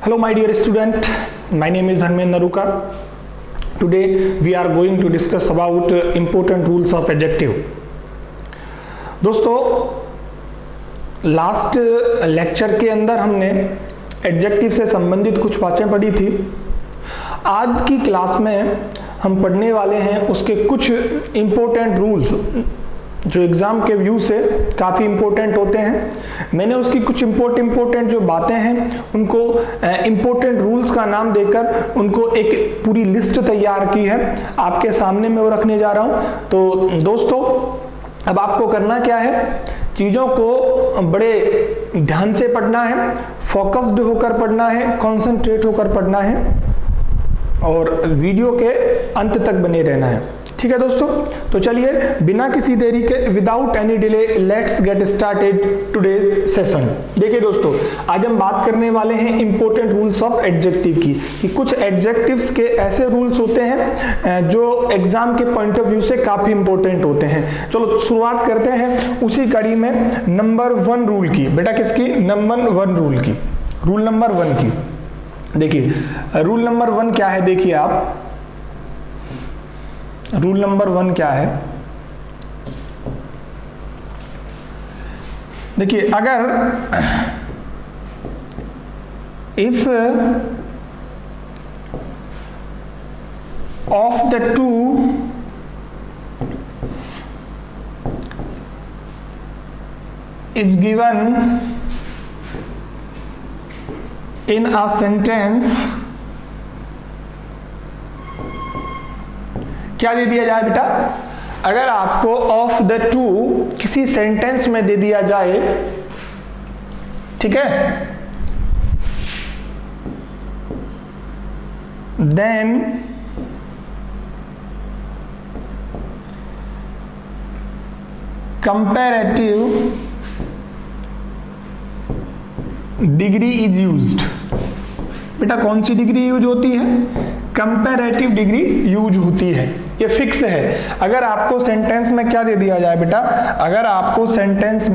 Hello my dear student, my name is Dharmendra Naruka. Today we are going to discuss about important rules of adjective. दोस्तों last lecture के अंदर हमने adjective से संबंधित कुछ बातें पढ़ी थी। आज की क्लास में हम पढ़ने वाले हैं उसके कुछ इम्पोर्टेंट रूल्स जो एग्ज़ाम के व्यू से काफ़ी इम्पोर्टेंट होते हैं। मैंने उसकी कुछ इम्पोर्टेंट जो बातें हैं उनको इम्पोर्टेंट रूल्स का नाम देकर उनको एक पूरी लिस्ट तैयार की है, आपके सामने मैं वो रखने जा रहा हूँ। तो दोस्तों अब आपको करना क्या है, चीज़ों को बड़े ध्यान से पढ़ना है, फोकस्ड होकर पढ़ना है, कॉन्सेंट्रेट होकर पढ़ना है और वीडियो के अंत तक बने रहना है। ठीक है दोस्तों, तो चलिए बिना किसी देरी के without any delay let's get started today's session. देखिए दोस्तों आज हम बात करने वाले हैं इंपॉर्टेंट रूल्स ऑफ एडजेक्टिव की, कि कुछ एडजेक्टिव्स के ऐसे रूल्स होते हैं जो एग्जाम के पॉइंट ऑफ व्यू से काफी इंपॉर्टेंट होते हैं। चलो शुरुआत करते हैं उसी कड़ी में नंबर 1 रूल की। बेटा किसकी? नंबर 1 रूल की, रूल नंबर 1 की। देखिए रूल नंबर 1 क्या है, देखिए आप रूल नंबर 1 क्या है। देखिए अगर if of the two is given in a sentence, क्या दे दिया जाए बेटा? अगर आपको ऑफ द टू किसी सेंटेंस में दे दिया जाए, ठीक है, then comparative degree is used. बेटा कौन सी डिग्री यूज होती है? कंपैरेटिव डिग्री यूज होती है, ये फिक्स है। अगर आपको सेंटेंस में क्या दे दिया जाए बेटा, अगर आपको सेंटेंस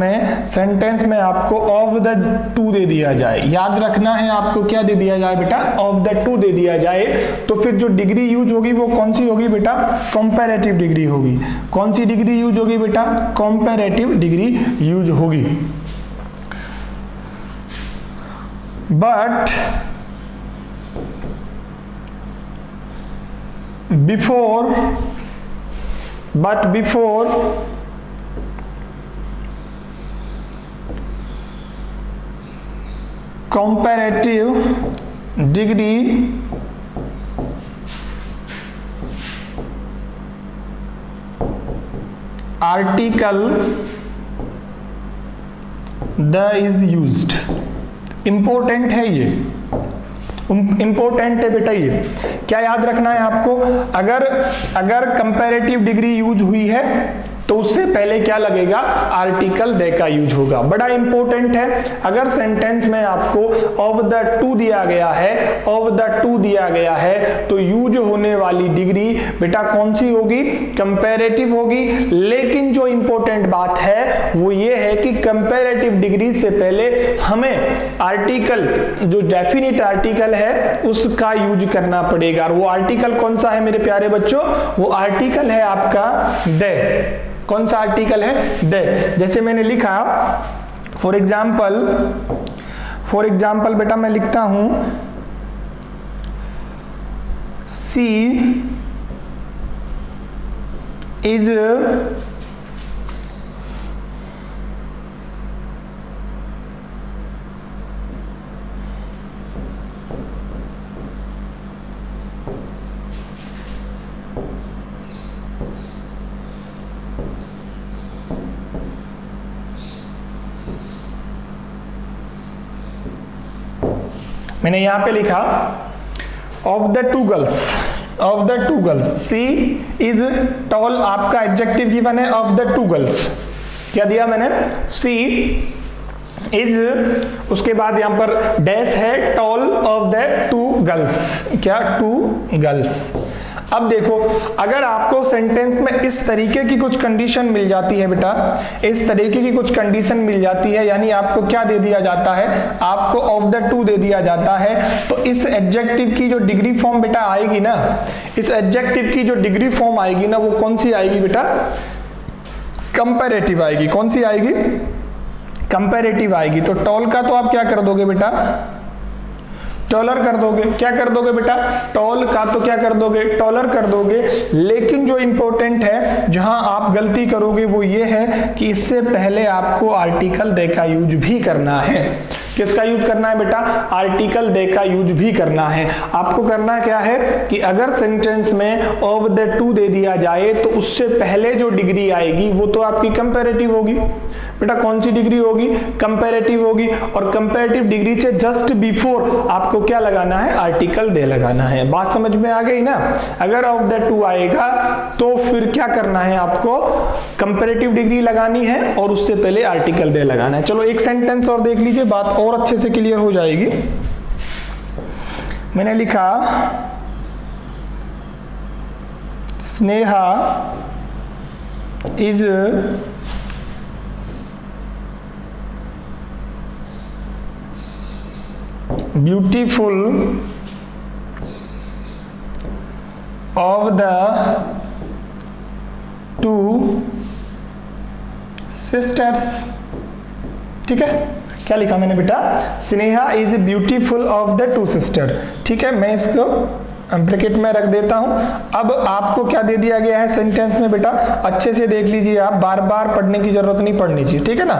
में आपको ऑफ द टू दे दिया जाए, याद रखना है आपको क्या दे दिया जाए बेटा, ऑफ द टू दे दिया जाए, तो फिर जो डिग्री यूज होगी वो कौन सी होगी बेटा? कंपैरेटिव डिग्री होगी। कौन सी डिग्री यूज होगी बेटा? कंपैरेटिव डिग्री यूज होगी। But before comparative degree article the is used। Important है ये, इंपॉर्टेंट है बेटा ये। क्या याद रखना है आपको? अगर कंपैरेटिव डिग्री यूज हुई है तो उससे पहले क्या लगेगा? आर्टिकल दे का यूज होगा। बड़ा इंपॉर्टेंट है। अगर सेंटेंस में आपको ऑफ द टू दिया गया है, तो यूज होने वाली डिग्री बेटा कौन सी होगी? कंपैरेटिव होगी। लेकिन जो इंपॉर्टेंट बात है वो ये है कि कंपैरेटिव डिग्री से पहले हमें आर्टिकल, जो डेफिनिट आर्टिकल है उसका यूज करना पड़ेगा। और वो आर्टिकल कौन सा है मेरे प्यारे बच्चों? वो आर्टिकल है आपका दे। कौन सा आर्टिकल है? दे। जैसे मैंने लिखा फॉर एग्जाम्पल बेटा मैं लिखता हूं सी इज मैंने यहां पे लिखा of the two girls she is tall. आपका एडजेक्टिव गिवन है ऑफ द टू गर्ल्स। क्या दिया मैंने? सी इज, उसके बाद यहां पर डैश है, tall of the two girls. क्या? Two girls. अब देखो, अगर आपको सेंटेंस में इस तरीके की कुछ कंडीशन मिल जाती है बेटा, इस तरीके की कुछ कंडीशन मिल जाती है, यानी आपको क्या दे दिया जाता है, आपको ऑफ द टू दे दिया जाता है, तो इस एडजेक्टिव की जो डिग्री फॉर्म बेटा आएगी ना, इस एडजेक्टिव की जो डिग्री फॉर्म आएगी ना, वो कौन सी आएगी बेटा, कंपैरेटिव आएगी। कौन सी आएगी, कंपैरेटिव आएगी। तो टॉल का तो आप क्या कर दोगे बेटा, टॉलर कर दोगे। क्या कर दोगे बेटा, टॉल का तो क्या कर दोगे, टॉलर कर दोगे। लेकिन जो इंपॉर्टेंट है, जहां आप गलती करोगे वो ये है कि इससे पहले आपको आर्टिकल दे का यूज भी करना है। किसका यूज करना है बेटा, आर्टिकल दे का यूज भी करना है। आपको करना क्या है कि अगर सेंटेंस में ऑफ द टू दे दिया जाए तो उससे पहले जो डिग्री आएगी वो तो आपकी कंपैरेटिव होगी। बेटा कौन सी डिग्री होगी, कंपैरेटिव होगी। और कंपैरेटिव डिग्री से जस्ट बिफोर आपको क्या लगाना है, आर्टिकल दे लगाना है। बात समझ में आ गई ना। अगर ऑफ द टू आएगा तो फिर क्या करना है, आपको कंपैरेटिव डिग्री लगानी है और उससे पहले आर्टिकल दे लगाना है। चलो एक सेंटेंस और देख लीजिए, बात और अच्छे से क्लियर हो जाएगी। मैंने लिखा Sneha is beautiful of the two sisters। ठीक है, क्या लिखा मैंने बेटा, Sneha is beautiful of the to sister. ठीक है, मैं इसको ब्रैकेट में रख देता हूं। अब आपको क्या दे दिया गया है सेंटेंस में बेटा, अच्छे से देख लीजिए, आप बार बार पढ़ने की जरूरत नहीं पड़नी चाहिए। ठीक है ना,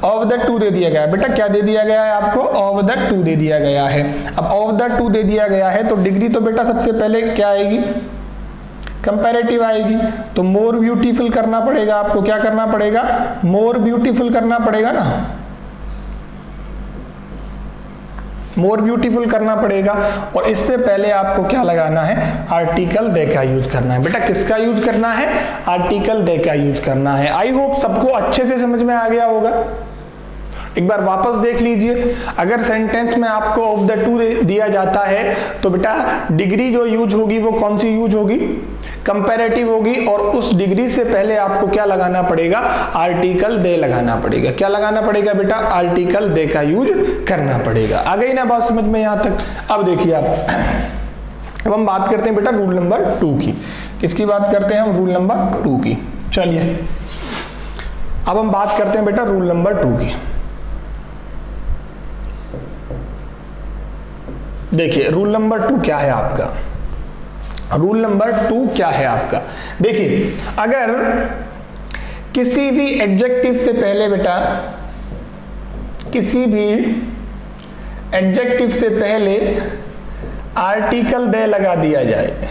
ऑफ द टू दे दिया गया है बेटा, क्या दे दिया गया है आपको, ऑफ द टू दे दिया गया है। अब ऑफ द टू दे दिया गया है तो डिग्री तो बेटा सबसे पहले क्या आएगी, कंपैरेटिव आएगी। तो मोर ब्यूटीफुल करना पड़ेगा आपको, क्या करना पड़ेगा, मोर ब्यूटीफुल करना पड़ेगा ना, मोर ब्यूटीफुल करना पड़ेगा। और इससे पहले आपको क्या लगाना है, आर्टिकल दे का यूज करना है। बेटा किसका यूज करना है, आर्टिकल दे का यूज करना है। आई होप सबको अच्छे से समझ में आ गया होगा। एक बार वापस देख लीजिए, अगर सेंटेंस में आपको ऑफ द टू दिया जाता है तो बेटा डिग्री जो यूज होगी वो कौन सी यूज होगी, कंपैरेटिव होगी। और उस डिग्री से पहले आपको क्या लगाना पड़ेगा, आर्टिकल दे लगाना पड़ेगा। क्या लगाना पड़ेगा बेटा, आर्टिकल दे का यूज करना पड़ेगा। आ गई ना बात समझ में यहां तक। अब देखिए आप, अब हम बात करते हैं बेटा रूल नंबर 2 की। किसकी बात करते हैं हम, रूल नंबर 2 की। चलिए अब हम बात करते हैं बेटा रूल नंबर 2 की। देखिए रूल नंबर 2 क्या है आपका, रूल नंबर 2 क्या है आपका। देखिए अगर किसी भी एडजेक्टिव से पहले बेटा, किसी भी एडजेक्टिव से पहले आर्टिकल दे लगा दिया जाए,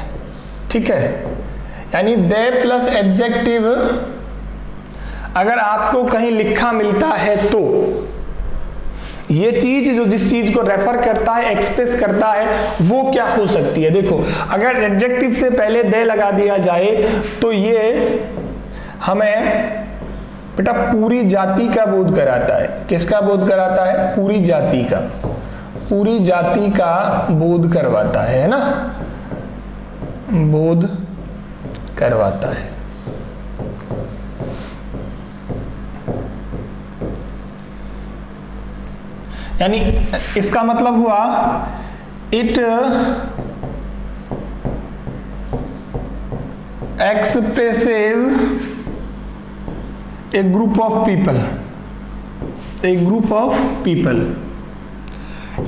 ठीक है, यानी दे प्लस एडजेक्टिव अगर आपको कहीं लिखा मिलता है तो ये चीज जो जिस चीज को रेफर करता है, एक्सप्रेस करता है, वो क्या हो सकती है। देखो अगर एडजेक्टिव से पहले दे लगा दिया जाए तो ये हमें बेटा पूरी जाति का बोध कराता है। किसका बोध कराता है, पूरी जाति का, पूरी जाति का बोध करवाता है ना, बोध करवाता है। यानी इसका मतलब हुआ it expresses A group of people, A group of people.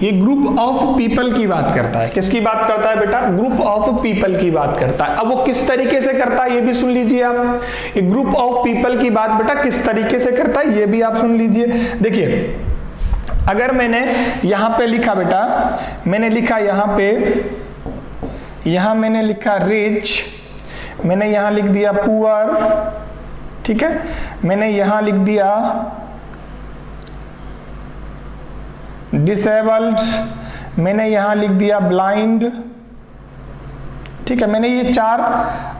ये ग्रुप ऑफ पीपल की बात करता है। किसकी बात करता है बेटा, ग्रुप ऑफ पीपल की बात करता है। अब वो किस तरीके से करता है ये भी सुन लीजिए आप। ये ग्रुप ऑफ पीपल की बात बेटा किस तरीके से करता है ये भी आप सुन लीजिए। देखिए अगर मैंने यहां पे लिखा बेटा, मैंने लिखा यहां पे, यहां मैंने लिखा रिच, मैंने यहां लिख दिया पुअर, ठीक है, मैंने यहां लिख दिया डिसेबल्ड, मैंने यहां लिख दिया ब्लाइंड, ठीक है, मैंने ये 4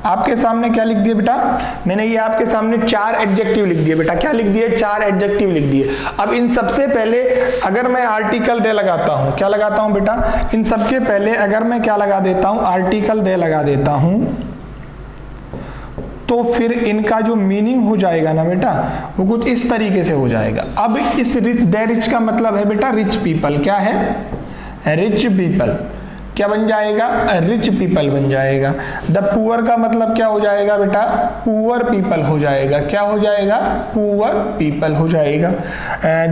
आपके सामने क्या लिख दिए बेटा, मैंने ये आपके सामने 4 एडजेक्टिव लिख दिए बेटा। क्या लिख दिए? 4 एडजेक्टिव लिख दिए। अब इन सबसे पहले अगर मैं आर्टिकल दे लगाता हूं, क्या लगाता हूं बेटा, इन सबके पहले अगर मैं क्या लगा देता हूं, आर्टिकल दे लगा देता हूं, तो फिर इनका जो मीनिंग हो जाएगा ना बेटा, वो कुछ इस तरीके से हो जाएगा। अब इस द रिच का मतलब है बेटा रिच पीपल। क्या है? Rich people. क्या बन जाएगा? रिच पीपल बन जाएगा। द पुअर का मतलब क्या हो जाएगा बेटा? पुअर पीपल हो जाएगा। क्या हो जाएगा? पुअर पीपल हो जाएगा।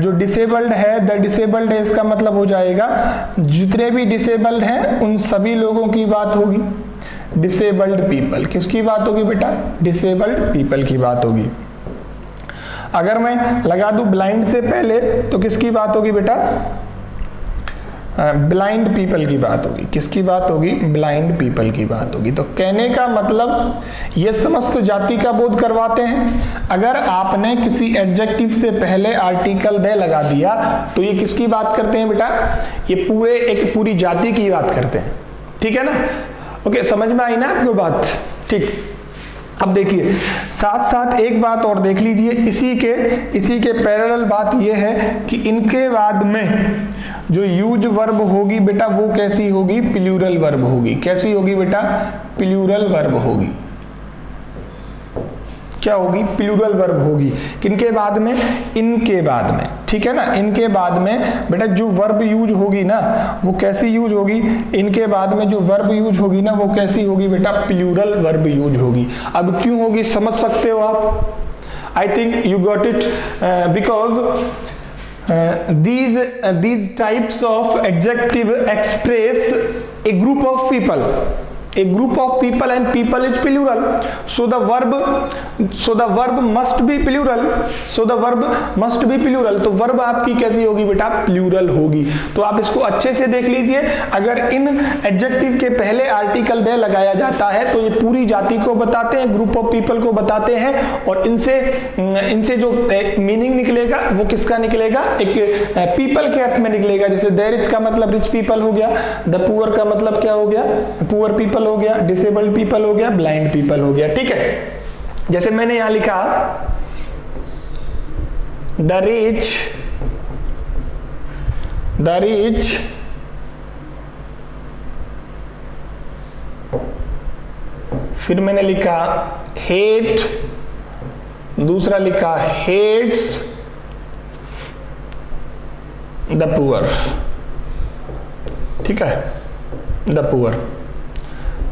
जो डिसेबल्ड है, द डिसेबल्ड है, इसका मतलब हो जाएगा जितने भी डिसेबल्ड हैं उन सभी लोगों की बात होगी। डिसेबल्ड पीपल, किसकी बात होगी बेटा? डिसेबल्ड पीपल की बात होगी। अगर मैं लगा दूं ब्लाइंड से पहले तो किसकी बात होगी बेटा? ब्लाइंड पीपल की बात होगी। किसकी बात होगी? ब्लाइंड पीपल की बात होगी। तो कहने का मतलब ये समस्त जाति का बोध करवाते हैं। अगर आपने किसी एडजेक्टिव से पहले आर्टिकल दे लगा दिया तो ये किसकी बात करते हैं बेटा? ये पूरी जाति की बात करते हैं। ठीक है ना? ओके, समझ में आई ना आपको बात? ठीक। अब देखिए साथ साथ एक बात और देख लीजिए, इसी के पैरेलल बात यह है कि इनके बाद में जो यूज वर्ब होगी बेटा वो कैसी होगी? प्लूरल वर्ब होगी। कैसी होगी बेटा? प्लूरल वर्ब होगी। क्या होगी? प्लूरल वर्ब होगी। किनके बाद में? इनके बाद में। ठीक है ना? इनके बाद में बेटा जो वर्ब यूज होगी ना वो कैसी यूज होगी? इनके बाद में जो वर्ब यूज होगी ना वो कैसी होगी बेटा? प्लूरल वर्ब यूज होगी। अब क्यों होगी समझ सकते हो आप? I think you got it because these types of adjective express a group of people and people is plural, so the verb must be plural, तो वर्ब आपकी कैसी होगी बेटा? प्लूरल होगी। तो आप इसको अच्छे से देख लीजिए, अगर इन एडजेक्टिव के पहले आर्टिकल दे लगाया जाता है तो ये पूरी जाति को बताते हैं, ग्रुप ऑफ पीपल को बताते हैं, और इनसे जो मीनिंग निकलेगा वो किसका निकलेगा? एक पीपल के अर्थ में निकलेगा। जैसे द रिच का मतलब रिच पीपल हो गया, द पुअर का मतलब क्या हो गया? पुअर पीपल हो गया, डिसेबल्ड पीपल हो गया, ब्लाइंड पीपल हो गया। ठीक है, जैसे मैंने यहां लिखा द रिच फिर मैंने लिखा हेट, दूसरा लिखा हेट्स द पुअर। ठीक है, द पुअर।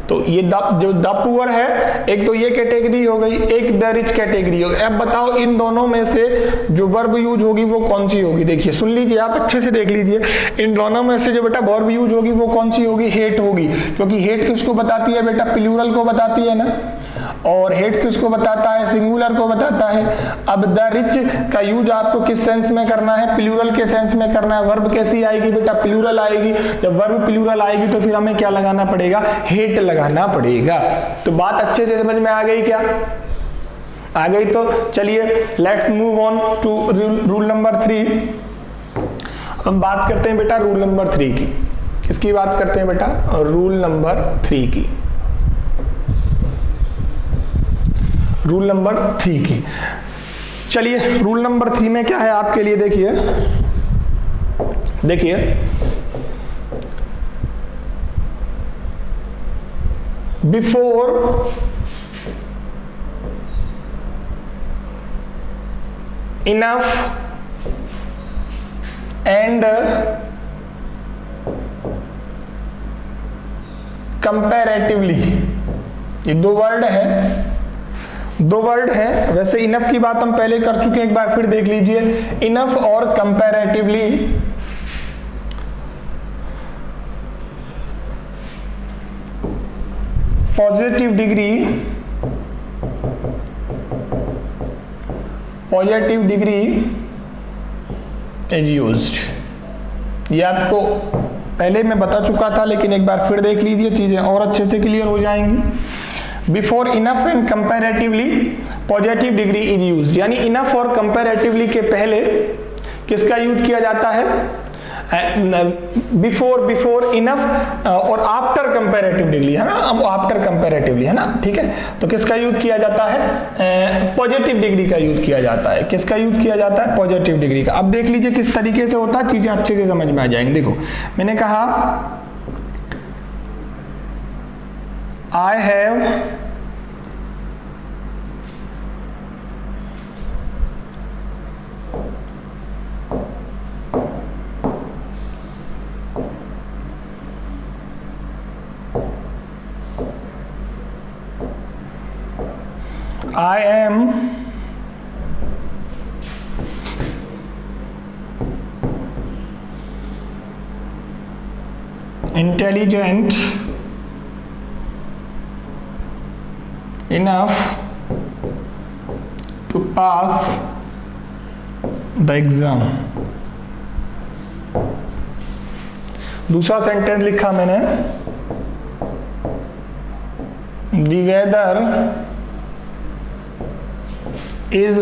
तो ये जो द पुअर है, एक तो ये कैटेगरी हो गई, एक द रिच कैटेगरी हो गई। अब बताओ इन दोनों में से जो वर्ब यूज होगी वो कौन सी होगी? देखिए सुन लीजिए, आप अच्छे से देख लीजिए, इन दोनों में से जो बेटा वर्ब यूज होगी वो कौन सी होगी? हेट होगी, क्योंकि हेट किसको बताती है बेटा? प्लूरल को बताती है ना, और हेट किसको बताता है? सिंगुलर को बताता है। अब द रिच का यूज आपको किस सेंस में करना है? प्लूरल के सेंस में करना है। वर्ब कैसी आएगी बेटा? प्लूरल आएगी। जब वर्ब प्लूरल आएगी तो फिर हमें क्या लगाना पड़ेगा? हेट लगाना पड़ेगा। तो बात अच्छे से समझ में आ गई क्या? आ गई तो चलिए let's move on to rule number 3। हम बात करते हैं बेटा रूल नंबर 3 की। किसकी बात करते हैं बेटा? रूल नंबर 3 की। रूल नंबर 3 की। चलिए रूल नंबर 3 में क्या है आपके लिए? देखिए बिफोर इनफ एंड कंपैरेटिवली, ये दो वर्ड है। वैसे इनफ की बात हम पहले कर चुके हैं, एक बार फिर देख लीजिए। इनफ और comparatively positive degree is used. ये आपको पहले मैं बता चुका था, लेकिन एक बार फिर देख लीजिए, चीजें और अच्छे से क्लियर हो जाएंगी। Before enough and comparatively positive degree is used, यानी इनफ और कंपैरेटिवली के पहले किसका यूज किया जाता है? बिफोर इनफ और आफ्टर कंपैरेटिव डिग्री, है ना, अब आफ्टर कंपैरेटिवली, है ना, ठीक है। तो किसका यूज किया जाता है? पॉजिटिव डिग्री का यूज किया जाता है। किसका यूज किया जाता है? पॉजिटिव डिग्री का। अब देख लीजिए किस तरीके से होता है, चीजें अच्छे से समझ में आ जाएंगी। देखो मैंने कहा I have I am intelligent enough to pass the exam। दूसरा सेंटेंस लिखा मैंने, the weather is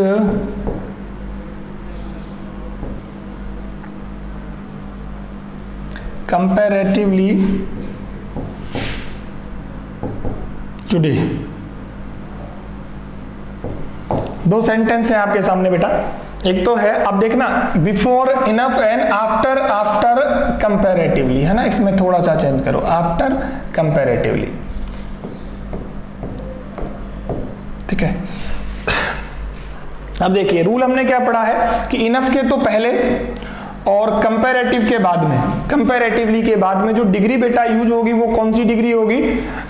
comparatively today। दो सेंटेंस है आपके सामने बेटा। एक तो है, अब देखना, before enough and after comparatively, है ना, इसमें थोड़ा सा चेंज करो, आफ्टर कंपैरेटिवली, ठीक है। अब देखिए रूल हमने क्या पढ़ा है कि इनफ के तो पहले और कंपैरेटिव के बाद में, कंपैरेटिवली के बाद में जो डिग्री बेटा यूज होगी वो कौन सी डिग्री होगी?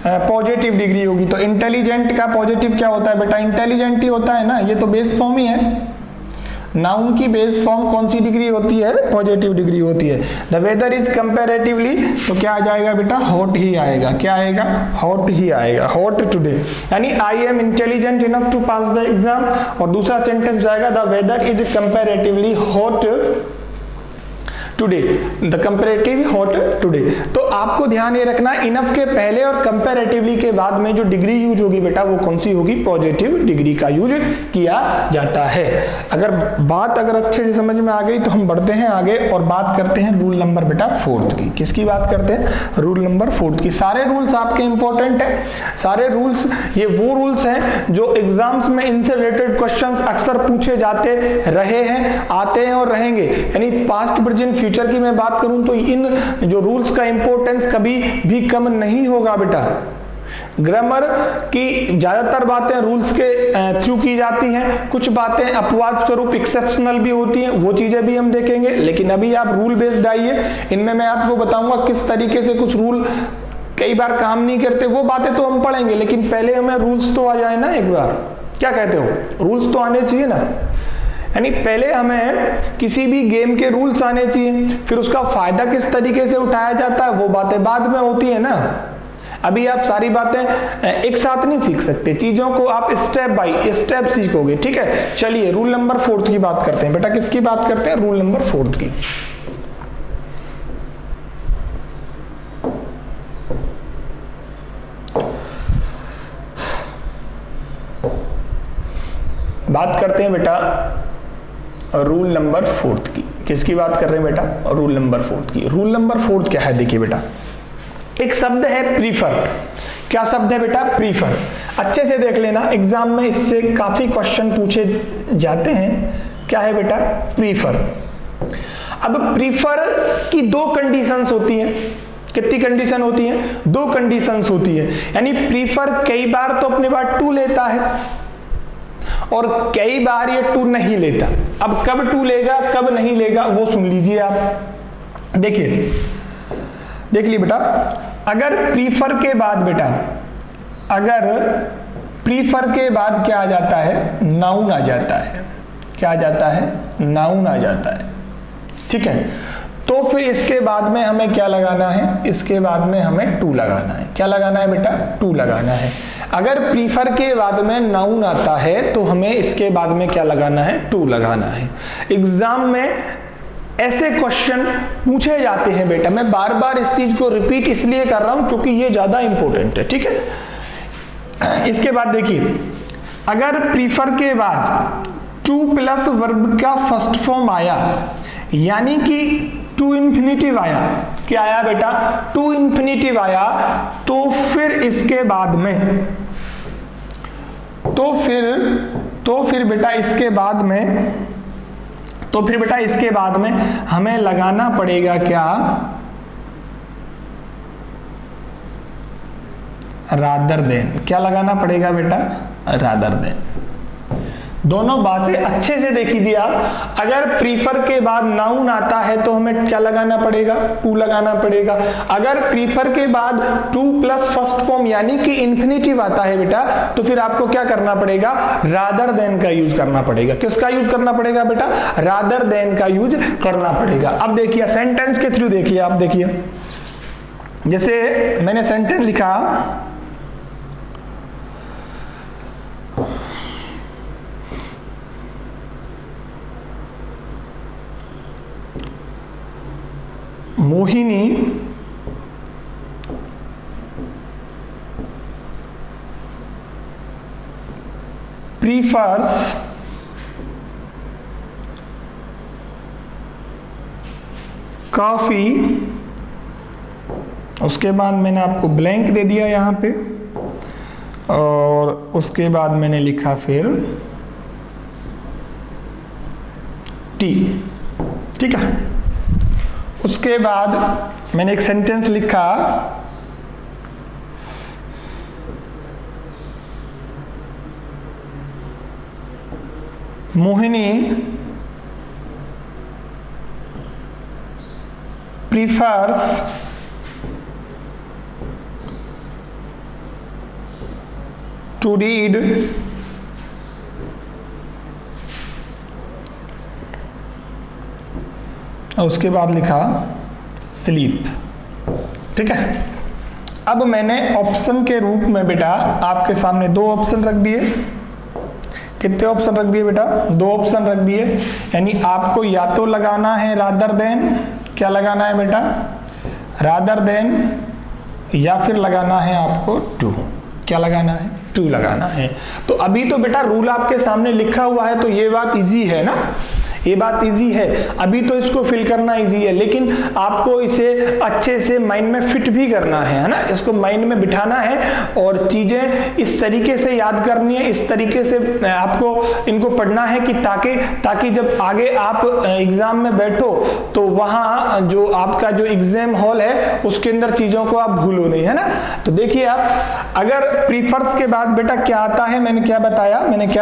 पॉजिटिव डिग्री होगी। तो इंटेलिजेंट का पॉजिटिव क्या होता है बेटा? इंटेलिजेंट ही होता है ना, ये तो बेस फॉर्म ही है। नाउन की बेस फॉर्म कौन सी डिग्री होती है? पॉजिटिव डिग्री होती है। द वेदर इज कंपैरेटिवली, तो क्या आ जाएगा बेटा? हॉट ही आएगा। क्या आएगा? हॉट ही आएगा, हॉट टुडे। यानी I am intelligent enough to pass the exam, और दूसरा सेंटेंस जाएगा the weather is comparatively hot today, the comparatively hot today. तो आपको ध्यान ये रखना, इनफ के पहले और कंपैरेटिवली के बाद में जो डिग्री यूज होगी बेटा वो कौन सी होगी? पॉजिटिव डिग्री का यूज किया जाता है। अगर अच्छे से समझ में आ गई तो हम बढ़ते हैं आगे और बात करते हैं रूल नंबर बेटा 4 की। किसकी बात करते हैं? रूल नंबर 4 की। सारे रूल्स आपके इंपॉर्टेंट है, सारे रूल्स ये वो रूल्स हैं जो एग्जाम्स में इनसे रिलेटेड क्वेश्चंस अक्सर पूछे जाते रहे हैं, आते हैं और रहेंगे। यानी पास्ट, प्रेजेंट, फ्यूचर की मैं बात करूं तो इन जो रूल्स का इंपॉर्टेंस कभी भी कम नहीं होगा बेटा। ग्रामर की ज्यादातर बातें रूल्स के थ्रू की जाती हैं, कुछ बातें अपवाद स्वरूप एक्सेप्शनल भी होती हैं, वो चीजें भी हम देखेंगे। लेकिन अभी आप रूल बेस्ड आइए, इनमें मैं आपको बताऊंगा किस तरीके से कुछ रूल कई बार काम नहीं करते, वो बातें तो हम पढ़ेंगे। लेकिन पहले हमें रूल्स तो आ जाए ना एक बार, क्या कहते हो? रूल्स तो आने चाहिए ना। यानी पहले हमें किसी भी गेम के रूल्स आने चाहिए, फिर उसका फायदा किस तरीके से उठाया जाता है वो बातें बाद में होती है ना। अभी आप सारी बातें एक साथ नहीं सीख सकते, चीजों को आप स्टेप बाय स्टेप सीखोगे, ठीक है। चलिए रूल नंबर 4 की बात करते हैं बेटा। किसकी बात करते हैं? रूल नंबर 4 की। बात करते हैं बेटा रूल नंबर 4 की। किसकी बात कर रहे हैं बेटा? रूल नंबर 4 की। रूल नंबर 4 क्या है? देखिए बेटा, एक शब्द है प्रीफर। क्या शब्द है बेटा? प्रीफर। अच्छे से देख लेना, एग्जाम में इससे काफी क्वेश्चन पूछे जाते हैं। क्या है बेटा? प्रीफर। अब प्रीफर की दो कंडीशंस होती हैं। कितनी कंडीशन होती है? दो कंडीशंस होती है। यानी प्रीफर कई बार तो अपने पास टू लेता है और कई बार ये टू नहीं लेता। अब कब टू लेगा कब नहीं लेगा वो सुन लीजिए आप। देखिए, देख ली बेटा, अगर प्रीफर के बाद बेटा, अगर प्रीफर के बाद क्या आ जाता है? नाउन आ जाता है। क्या आ जाता है? नाउन आ जाता है, ठीक है। तो फिर इसके बाद में हमें क्या लगाना है? इसके बाद में हमें टू लगाना है। क्या लगाना है बेटा? टू लगाना है। अगर प्रीफर के बाद में नाउन आता है तो हमें इसके बाद में क्या लगाना है? टू लगाना है। एग्जाम में ऐसे क्वेश्चन पूछे जाते हैं बेटा। मैं बार बार इस चीज को रिपीट इसलिए कर रहा हूं क्योंकि ये ज्यादा इंपॉर्टेंट है, ठीक है। इसके बाद देखिए, अगर प्रीफर के बाद टू प्लस वर्ब का फर्स्ट फॉर्म आया, यानी कि टू इन्फिनिटिव आया, क्या आया बेटा, टू इन्फिनिटिव आया, तो फिर इसके बाद में तो फिर बेटा इसके बाद में हमें लगाना पड़ेगा क्या, रादर देन। क्या लगाना पड़ेगा बेटा, रादर देन। दोनों बातें अच्छे से देखी थी आप। अगर प्रीफर के बाद नाउन आता है तो हमें क्या लगाना पड़ेगा, टू लगाना पड़ेगा। अगर प्रीफर के बाद टू प्लस फर्स्ट फॉर्म यानी कि इन्फिनिटिव आता है बेटा, तो फिर आपको क्या करना पड़ेगा, रादर देन का यूज करना पड़ेगा। किसका यूज करना पड़ेगा बेटा, रादर देन का यूज करना पड़ेगा। अब देखिए सेंटेंस के थ्रू देखिए, आप देखिए जैसे मैंने सेंटेंस लिखा, मोहिनी प्रीफर्स कॉफी, उसके बाद मैंने आपको ब्लैंक दे दिया यहाँ पे, और उसके बाद मैंने लिखा फिर टी, ठीक है। उसके बाद मैंने एक सेंटेंस लिखा, मोहिनी प्रीफर्स टू रीड और उसके बाद लिखा स्लीप, ठीक है। अब मैंने ऑप्शन के रूप में बेटा आपके सामने दो ऑप्शन रख दिए। कितने ऑप्शन रख दिए बेटा, दो ऑप्शन रख दिए। यानी आपको या तो लगाना है रादर देन, क्या लगाना है बेटा, रादर देन, या फिर लगाना है आपको टू। क्या लगाना है, टू लगाना है। तो अभी तो बेटा रूल आपके सामने लिखा हुआ है, तो ये बात इजी है ना, ये बात इजी है। अभी तो इसको फिल करना इजी है, लेकिन आपको इसे अच्छे से माइंड में फिट भी करना है ना, इसको माइंड में बिठाना है और चीजें इस तरीके से याद करनी है, इस तरीके से आपको इनको पढ़ना है कि ताकि जब आगे आप एग्जाम में बैठो तो वहां जो आपका जो एग्जाम हॉल है उसके अंदर चीजों को आप भूलो नहीं, है ना। तो देखिए आप, अगर प्रीफर्स के बाद बेटा क्या आता है, मैंने क्या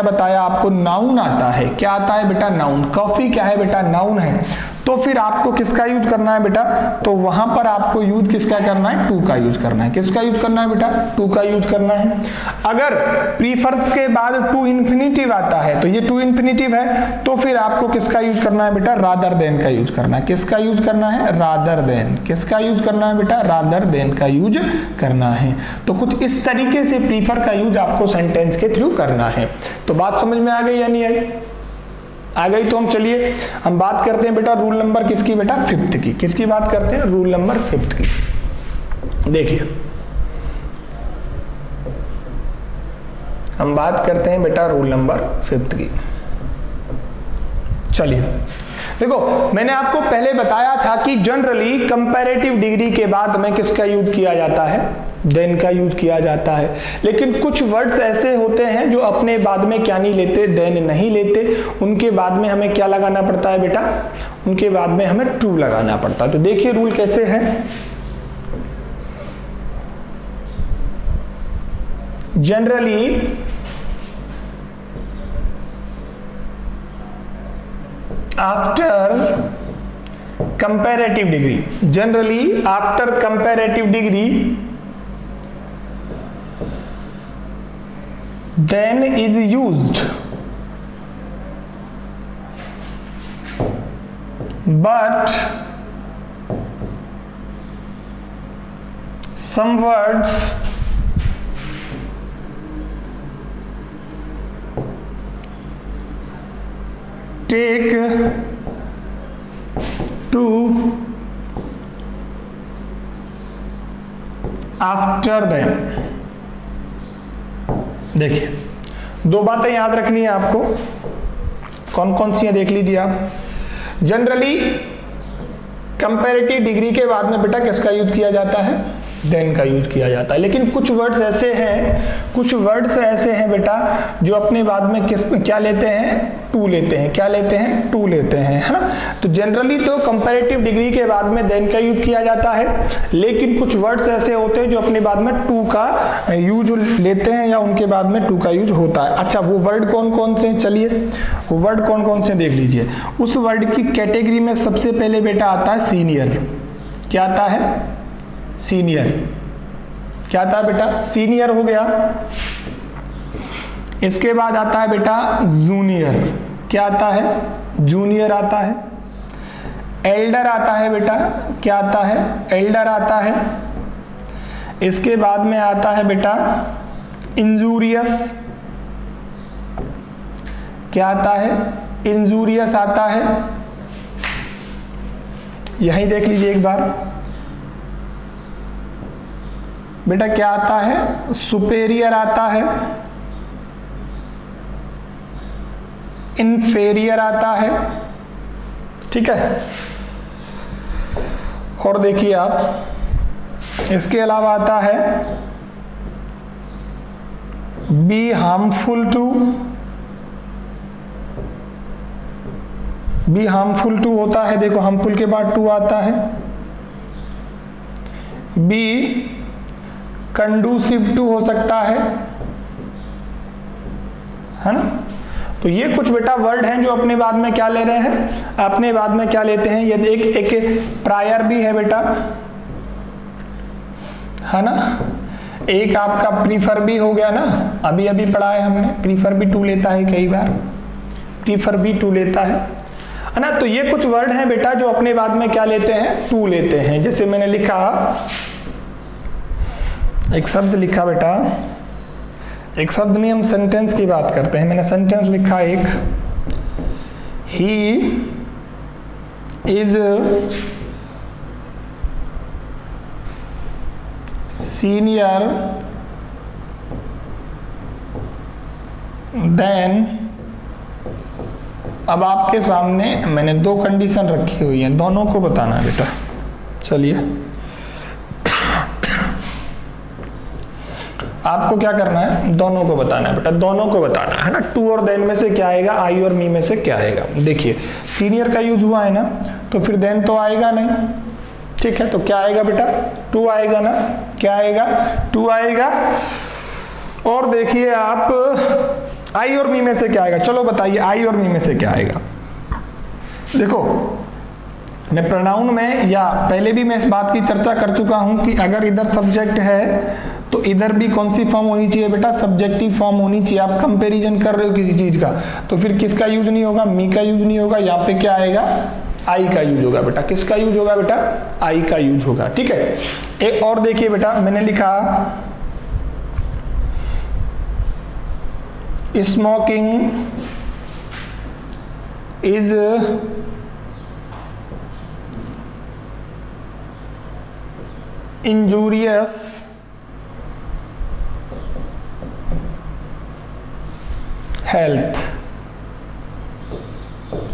बताया आपको, नाउन आता है। क्या आता है बेटा, नाउन। कॉफी क्या है बेटा, नाउन है। तो फिर आपको किसका यूज करना है बेटा, तो वहां पर आपको यूज किसका करना है, टू का यूज करना है। किसका यूज करना है बेटा, टू का यूज करना है। अगर प्रीफर्स के बाद टू इन्फिनिटिव आता है, तो ये टू इन्फिनिटिव है, तो फिर आपको किसका यूज करना है बेटा, रादर देन का यूज करना है। किसका यूज करना है, रादर देन। किसका यूज करना है बेटा, रादर देन का यूज करना है। तो कुछ इस तरीके से प्रीफर का यूज आपको सेंटेंस के थ्रू करना है। तो बात समझ में आ गई या नहीं आई, आ गई। तो हम चलिए हम बात करते हैं बेटा रूल नंबर किसकी बेटा, फिफ्थ की। किसकी बात करते हैं, रूल नंबर फिफ्थ की। देखिए हम बात करते हैं बेटा रूल नंबर फिफ्थ की। चलिए देखो, मैंने आपको पहले बताया था कि जनरली कंपैरेटिव डिग्री के बाद में किसका यूज किया जाता है, देन का यूज किया जाता है। लेकिन कुछ वर्ड्स ऐसे होते हैं जो अपने बाद में क्या नहीं लेते, देन नहीं लेते। उनके बाद में हमें क्या लगाना पड़ता है बेटा, उनके बाद में हमें टू लगाना पड़ता है। तो देखिए रूल कैसे है। Generally after comparative degree, then is used, but some words take to after them। देखिए दो बातें याद रखनी है आपको, कौन कौन सी हैं देख लीजिए आप। जनरली कंपैरेटिव डिग्री के बाद में बेटा किसका यूज किया जाता है? देन का यूज किया जाता है। लेकिन कुछ वर्ड्स ऐसे हैं बेटा जो अपने बाद में क्या लेते हैं? टू लेते हैं। क्या लेते हैं? टू लेते हैं, है ना। तो जनरली तो कंपैरेटिव डिग्री के बाद में देन का यूज किया जाता है, लेकिन कुछ वर्ड्स ऐसे होते हैं जो अपने बाद में टू का यूज लेते हैं या उनके बाद में टू का यूज होता है। अच्छा, वो वर्ड कौन कौन से? चलिए वो वर्ड कौन कौन से देख लीजिए। उस वर्ड की कैटेगरी में सबसे पहले बेटा आता है सीनियर। क्या आता है? सीनियर। क्या आता है बेटा? सीनियर हो गया। इसके बाद आता है बेटा जूनियर। क्या आता है? जूनियर आता है। एल्डर आता है बेटा। क्या आता है? एल्डर आता है। इसके बाद में आता है बेटा इंजूरियस। क्या आता है? इंजूरियस आता है। यहीं देख लीजिए एक बार बेटा। क्या आता है? सुपेरियर आता है। इन्फेरियर आता है। ठीक है। और देखिए आप, इसके अलावा आता है be harmful to. Be harmful to होता है, देखो हार्मफुल के बाद टू आता है। बी कंडूसिव टू हो सकता है ना। तो ये कुछ बेटा वर्ड हैं जो अपने बाद में क्या ले रहे हैं? अपने बाद में क्या लेते हैं? ये एक प्रायर भी है बेटा, है ना। एक आपका प्रीफर भी हो गया ना, अभी अभी पढ़ा है हमने। प्रीफर भी टू लेता है कई बार, प्रीफर भी टू लेता है ना। तो ये कुछ वर्ड हैं बेटा जो अपने बाद में क्या लेते हैं? टू लेते हैं। जैसे मैंने लिखा, एक शब्द लिखा बेटा, एक शब्द नहीं, हम सेंटेंस की बात करते हैं। मैंने सेंटेंस लिखा एक, ही इज सीनियर देन। अब आपके सामने मैंने दो कंडीशन रखी हुई हैं, दोनों को बताना है बेटा। चलिए आपको क्या करना है? दोनों को बताना है बेटा, दोनों को बताना है ना। टू और देन में से क्या आएगा? आई और मी में से क्या आएगा? देखिए सीनियर का यूज हुआ है ना, तो फिर देन तो आएगा नहीं। ठीक है, तो क्या आएगा बेटा? टू आएगा ना। क्या आएगा? टू आएगा। और देखिए आप, आई और मी में से क्या आएगा? चलो बताइए, आई और मी में से क्या आएगा? देखो मैं प्रोनाउन में या पहले भी मैं इस बात की चर्चा कर चुका हूं कि अगर इधर सब्जेक्ट है तो इधर भी कौन सी फॉर्म होनी चाहिए बेटा? सब्जेक्टिव फॉर्म होनी चाहिए। आप कंपैरिजन कर रहे हो किसी चीज का, तो फिर किसका यूज नहीं होगा? मी का यूज नहीं होगा। यहाँ पे क्या आएगा? आई का यूज होगा बेटा। किसका यूज होगा बेटा? आई का यूज होगा। ठीक है। एक और देखिए बेटा, मैंने लिखा स्मोकिंग इज इंजूरियस हेल्थ।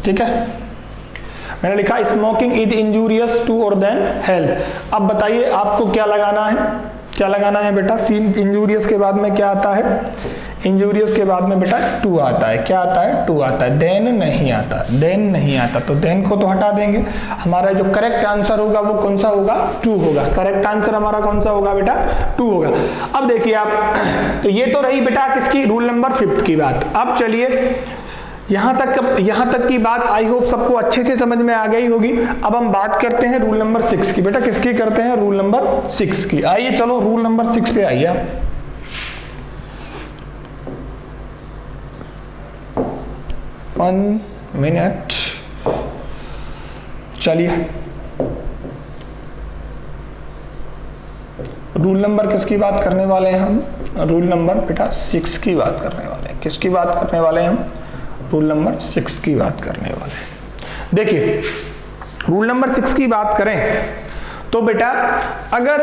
ठीक है, मैंने लिखा स्मोकिंग इज इंजूरियस टू और देन हेल्थ। अब बताइए आपको क्या लगाना है? क्या लगाना है बेटा? इंजूरियस के बाद में क्या आता है? इंजूरियस के बाद में बेटा टू आता है। क्या आता है? टू आता है। देन नहीं आता, देन नहीं आता, तो देन को तो हटा देंगे। हमारा जो करेक्ट आंसर होगा वो कौन सा होगा? टू होगा। करेक्ट आंसर हमारा कौन सा होगा बेटा? टू होगा। अब देखिए आप, तो ये तो रही बेटा किसकी? रूल नंबर 5 की बात। अब चलिए यहां तक की बात आई होप सबको अच्छे से समझ में आ गई होगी। अब हम बात करते हैं रूल नंबर 6 की। बेटा किसकी करते हैं? रूल नंबर 6 की। आइए चलो रूल नंबर 6 पे आइए आप। वन मिनट, चलिए रूल नंबर किसकी बात करने वाले हैं हम? रूल नंबर बेटा 6 की बात करने वाले हैं। किसकी बात करने वाले हैं हम? रूल नंबर 6 की बात करने वाले हैं। देखिए रूल नंबर 6 की बात करें तो बेटा अगर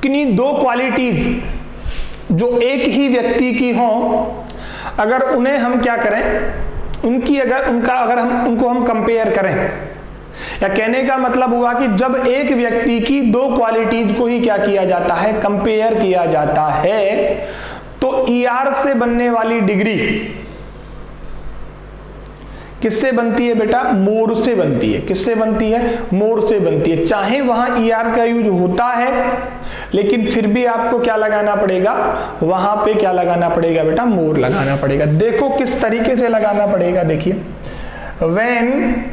किन्हीं दो क्वालिटीज जो एक ही व्यक्ति की हो, अगर उन्हें हम क्या करें, उनको हम कंपेयर करें, या कहने का मतलब हुआ कि जब एक व्यक्ति की दो क्वालिटीज को ही क्या किया जाता है, कंपेयर किया जाता है, तो ER से बनने वाली डिग्री किससे बनती है बेटा, मोर से बनती है। किससे बनती है, मोर से बनती है। चाहे वहां ER का यूज होता है, लेकिन फिर भी आपको क्या लगाना पड़ेगा, वहां पे क्या लगाना पड़ेगा बेटा, मोर लगाना पड़ेगा। देखो किस तरीके से लगाना पड़ेगा, देखिए, when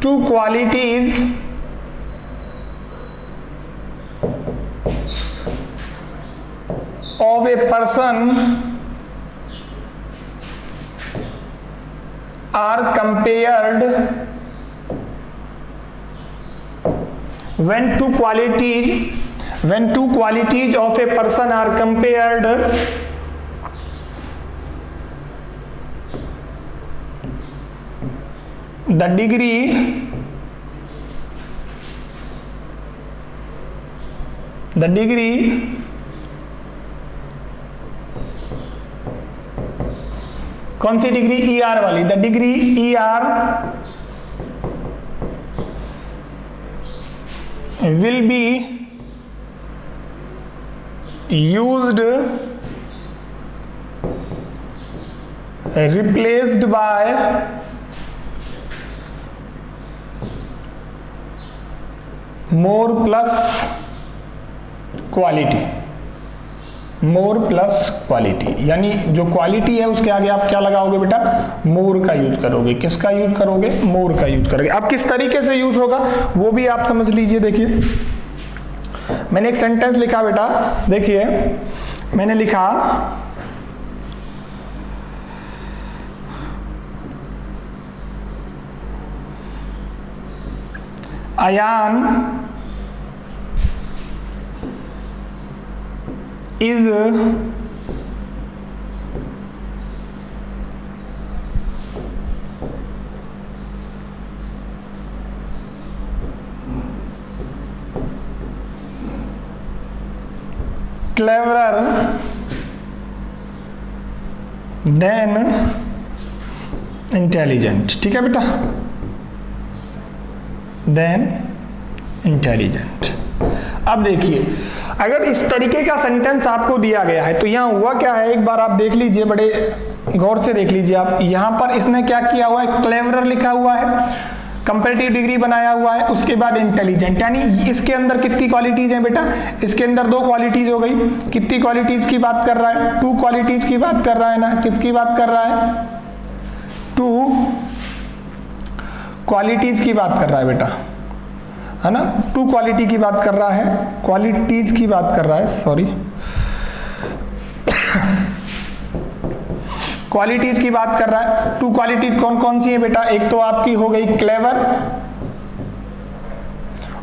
two qualities of a person are compared, when two qualities of a person are compared, the degree कौन सी डिग्री, ER वाली, the degree ER will be used, replaced by more plus quality. More plus quality, यानी जो quality है उसके आगे आप क्या लगाओगे बेटा, मोर का यूज करोगे। किसका यूज करोगे, मोर का यूज करोगे। अब किस तरीके से यूज होगा वो भी आप समझ लीजिए। देखिए मैंने एक सेंटेंस लिखा बेटा, देखिए मैंने लिखा Ayan is cleverer than intelligent। ठीक है बेटा, than intelligent। अब देखिए अगर इस तरीके का सेंटेंस आपको दिया गया है तो यहां हुआ क्या है, एक बार आप देख लीजिए, बड़े गौर से देख लीजिए आप। यहां पर इसने क्या किया हुआ है, क्लेवरर लिखा हुआ है, कंपैरेटिव डिग्री बनाया हुआ है, उसके बाद इंटेलिजेंट, यानी इसके अंदर कितनी क्वालिटीज हैं बेटा, इसके अंदर दो क्वालिटीज हो गई। कितनी क्वालिटीज की बात कर रहा है, टू क्वालिटीज की बात कर रहा है ना। किसकी बात कर रहा है, टू क्वालिटीज की बात कर रहा है बेटा, है ना। टू क्वालिटी की बात कर रहा है, क्वालिटीज की बात कर रहा है, सॉरी क्वालिटीज की बात कर रहा है। टू क्वालिटीज कौन कौन सी है बेटा, एक तो आपकी हो गई क्लेवर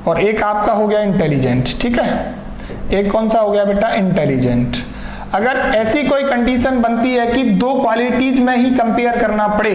और एक आपका हो गया इंटेलिजेंट। ठीक है, एक कौन सा हो गया बेटा, इंटेलिजेंट। अगर ऐसी कोई कंडीशन बनती है कि दो क्वालिटीज में ही कंपेयर करना पड़े,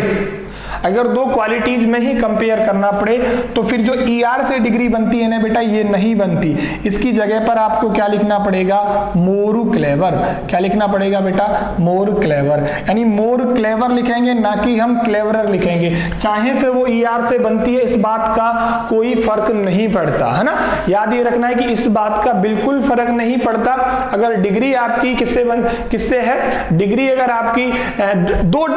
अगर दो क्वालिटीज में ही कंपेयर करना पड़े तो फिर जो ER से डिग्री बनती है ना बेटा, ये नहीं बनती। इसकी जगह पर आपको क्या लिखना पड़ेगा, मोर क्लेवर। क्या लिखना पड़ेगा बेटा, मोर क्लेवर, यानी मोर क्लेवर लिखेंगे, ना कि हम क्लेवरर लिखेंगे। चाहे से वो ER से बनती है, इस बात का कोई फर्क नहीं पड़ता, है ना। याद ये रखना है कि इस बात का बिल्कुल फर्क नहीं पड़ता। अगर डिग्री आपकी किससे है, डिग्री अगर आपकी दो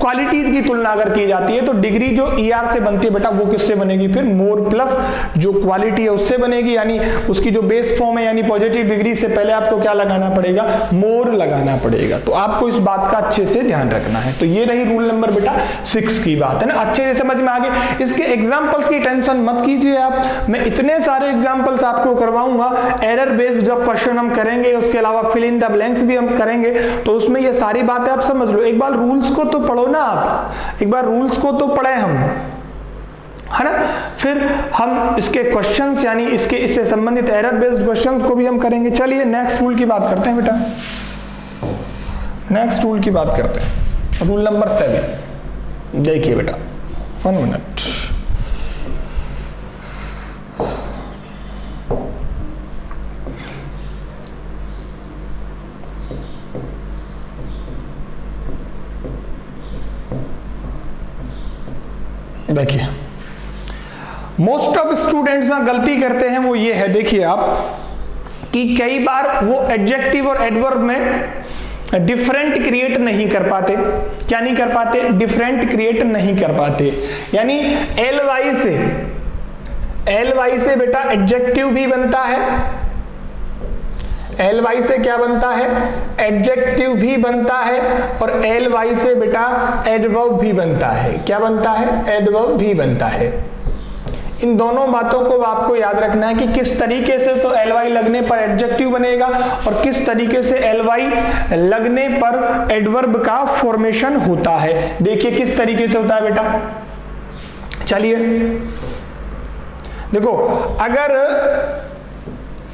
क्वालिटीज की तुलना अगर की जाती है तो डिग्री जो ER से बनती है बेटा वो किससे बनेगी, फिर मोर प्लस जो क्वालिटी है उससे बनेगी, यानी उसकी जो बेस फॉर्म है, यानी पॉजिटिव डिग्री से पहले आपको क्या लगाना पड़ेगा, मोर लगाना पड़ेगा। तो आपको इस बात का अच्छे से ध्यान रखना है। तो ये रही रूल नंबर बेटा 6 की बात, है ना। अच्छे से समझ में आ गए। इसके एग्जाम्पल्स की टेंशन मत कीजिए आप, मैं इतने सारे एग्जाम्पल्स आपको करवाऊंगा। एरर बेस्ड जब क्वेश्चन हम करेंगे, उसके अलावा फिल इन द ब्लैंक्स भी हम करेंगे, तो उसमें ये सारी बातें आप समझ लो। एक बार रूल्स को तो पढ़ो ना आप, एक बार रूल्स को तो पढ़े हम, है ना। फिर हम इसके क्वेश्चंस यानी इससे संबंधित एरर बेस्ड क्वेश्चंस को भी हम करेंगे। चलिए नेक्स्ट रूल की बात करते हैं बेटा, नेक्स्ट रूल की बात करते हैं, रूल नंबर 7। देखिए बेटा 1 मिनट, देखिए मोस्ट ऑफ स्टूडेंट्स ना गलती करते हैं, वो ये है, देखिए आप, कि कई बार वो एडजेक्टिव और एडवर्ब में डिफरेंट क्रिएट नहीं कर पाते। क्या नहीं कर पाते? डिफरेंट क्रिएट नहीं कर पाते। यानी एल वाई से बेटा एडजेक्टिव भी बनता है, एल वाई से क्या बनता है? एडजेक्टिव भी बनता है, और एल वाई से बेटा एडवर्ब भी बनता है। क्या बनता है? एडवर्ब भी बनता है। इन दोनों बातों को आपको याद रखना है कि किस तरीके से तो एल वाई लगने पर एडजेक्टिव बनेगा और किस तरीके से एल वाई लगने पर एडवर्ब का फॉर्मेशन होता है। देखिए किस तरीके से होता है बेटा, चलिए देखो,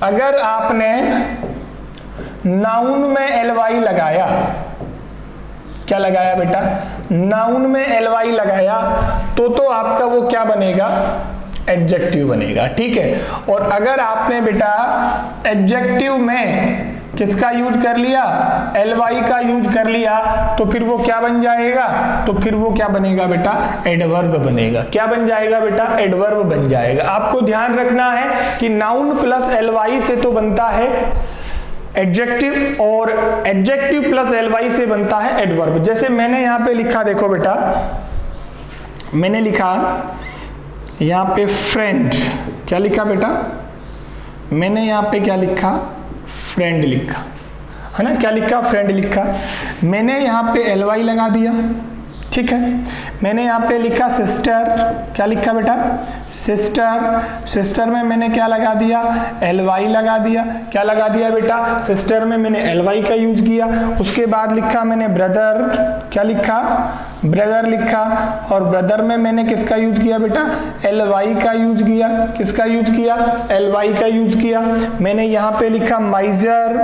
अगर आपने नाउन में एल वाई लगाया, क्या लगाया बेटा? नाउन में एल वाई लगाया, तो आपका वो क्या बनेगा? एडजेक्टिव बनेगा। ठीक है। और अगर आपने बेटा एडजेक्टिव में किसका यूज कर लिया? एल वाई का यूज कर लिया, तो फिर वो क्या बन जाएगा? तो फिर वो क्या बनेगा बेटा? एडवर्ब बनेगा। क्या बन जाएगा बेटा? एडवर्ब बन जाएगा। आपको ध्यान रखना है कि नाउन प्लस एल वाई से तो बनता है एडजेक्टिव, और एडजेक्टिव प्लस एल वाई से बनता है एडवर्ब। जैसे मैंने यहां पे लिखा, देखो बेटा, मैंने लिखा यहां पे फ्रेंड। क्या लिखा बेटा? मैंने यहां पे क्या लिखा? फ्रेंड लिखा, है ना? क्या लिखा? फ्रेंड लिखा। मैंने यहां पे एल वाई लगा दिया, ठीक है। मैंने यहाँ पे लिखा सिस्टर। क्या लिखा बेटा? सिस्टर। सिस्टर में मैंने क्या लगा दिया? एल वाई लगा दिया। क्या लगा दिया बेटा? सिस्टर में मैंने एल वाई का यूज किया। उसके बाद लिखा मैंने ब्रदर। क्या लिखा? ब्रदर लिखा। और ब्रदर में मैंने किसका यूज किया बेटा? एल वाई का यूज किया। किसका यूज किया? एल वाई का यूज किया। मैंने यहाँ पे लिखा माइजर।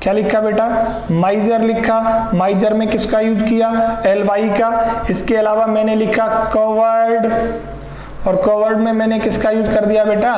क्या लिखा बेटा? माइजर लिखा। माइजर में किसका यूज किया? एल वाई का। इसके अलावा मैंने लिखा कवर्ड, और कवर्ड में मैंने किसका यूज कर दिया बेटा?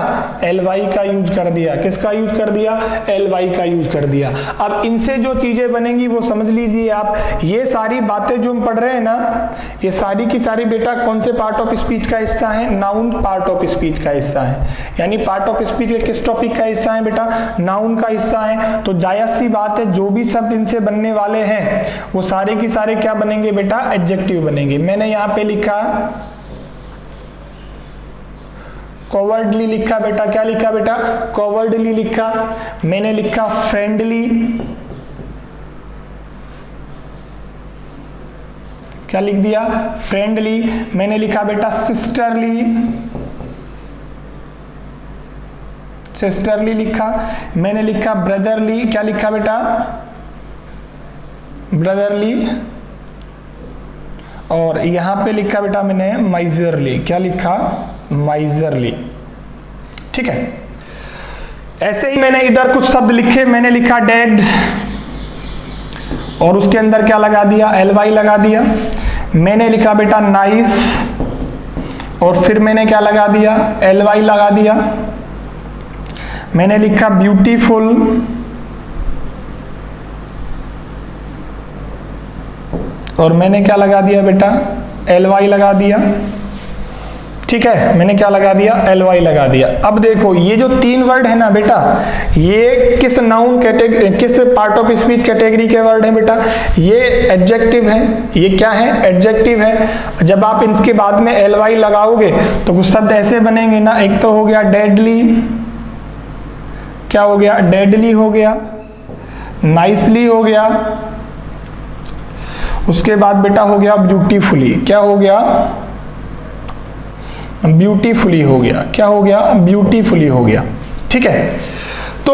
एल वाई का यूज कर दिया। किसका यूज कर दिया? एल वाई का यूज कर दिया। अब इनसे जो चीजें बनेंगी वो समझ लीजिए आप। ये सारी बातें जो हम पढ़ रहे हैं ना, ये सारी की सारी बेटा कौन से पार्ट ऑफ स्पीच का हिस्सा है? नाउन पार्ट ऑफ स्पीच का हिस्सा है। यानी पार्ट ऑफ स्पीच के किस टॉपिक का हिस्सा है बेटा? नाउन का हिस्सा है। तो जायज सी बात है, जो भी शब्द इनसे बनने वाले हैं वो सारे की सारे क्या बनेंगे बेटा? एडजेक्टिव बनेंगे। मैंने यहाँ पे लिखा कॉवर्डली लिखा बेटा। क्या लिखा बेटा? कॉवर्डली लिखा। मैंने लिखा फ्रेंडली। क्या लिख दिया? फ्रेंडली। मैंने लिखा बेटा सिस्टरली। सिस्टरली लिखा। मैंने लिखा ब्रदरली। क्या लिखा बेटा? ब्रदरली। और यहां पे लिखा बेटा मैंने माइजरली। क्या लिखा? माइजरली। ठीक है। ऐसे ही मैंने इधर कुछ शब्द लिखे। मैंने लिखा डेड, और उसके अंदर क्या लगा दिया? एल वाई लगा दिया। मैंने लिखा बेटा नाइस, और फिर मैंने क्या लगा दिया? एल वाई लगा दिया। मैंने लिखा ब्यूटीफुल, और मैंने क्या लगा दिया बेटा? एल वाई लगा दिया। ठीक है। मैंने क्या लगा दिया? एल वाई लगा दिया। अब देखो ये जो तीन वर्ड है ना बेटा, ये किस नाउन कैटेगरी, किस पार्ट ऑफ स्पीच कैटेगरी के वर्ड है बेटा? ये एडजेक्टिव है। ये क्या है? एडजेक्टिव है। जब आप इनके बाद में एल वाई लगाओगे तो कुछ शब्द ऐसे बनेंगे ना। एक तो हो गया डेडली। क्या हो गया? डेडली हो गया। नाइसली हो गया। उसके बाद बेटा हो गया ब्यूटीफुली। क्या हो गया? ब्यूटीफुली हो गया। क्या हो गया? ब्यूटीफुली हो गया। ठीक है। तो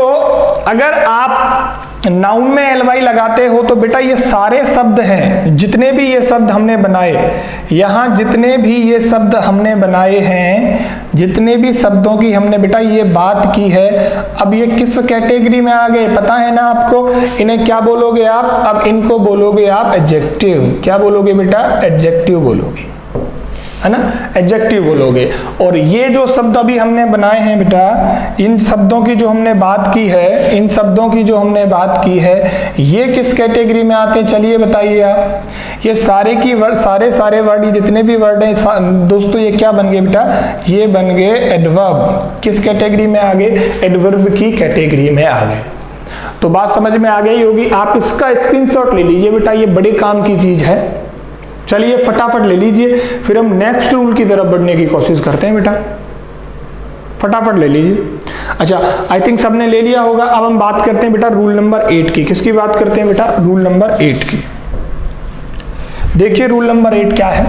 अगर आप नाउन में एल वाई लगाते हो तो बेटा ये सारे शब्द हैं, जितने भी ये शब्द हमने बनाए, यहां जितने भी ये शब्द हमने बनाए हैं, जितने भी शब्दों की हमने बेटा ये बात की है, अब ये किस कैटेगरी में आ गए पता है ना आपको? इन्हें क्या बोलोगे आप? अब इनको बोलोगे आप एडजेक्टिव। क्या बोलोगे बेटा? एडजेक्टिव बोलोगे, है ना? एडजेक्टिव बोलोगे। और ये जो शब्द अभी हमने बनाए हैं बेटा, इन शब्दों की जो हमने बात की है, इन शब्दों की जो हमने बात की है, ये किस कैटेगरी में आते हैं? चलिए बताइए आप। ये सारे की वर्ड, सारे वर्ड, ये जितने भी वर्ड हैं दोस्तों, ये क्या बन गए बेटा? ये बन गए एडवर्ब। किस कैटेगरी में आ गए? एडवर्ब की कैटेगरी में आ गए। तो बात समझ में आ गई होगी। आप इसका स्क्रीनशॉट ले लीजिए बेटा, ये बड़े काम की चीज है। चलिए फटाफट ले लीजिए, फिर हम नेक्स्ट रूल की तरफ बढ़ने की कोशिश करते हैं बेटा। फटाफट ले लीजिए। अच्छा, आई थिंक सबने ले लिया होगा। अब हम बात करते हैं बेटा रूल नंबर 8 की। किसकी बात करते हैं बेटा? रूल नंबर 8 की। देखिए रूल नंबर 8 क्या है।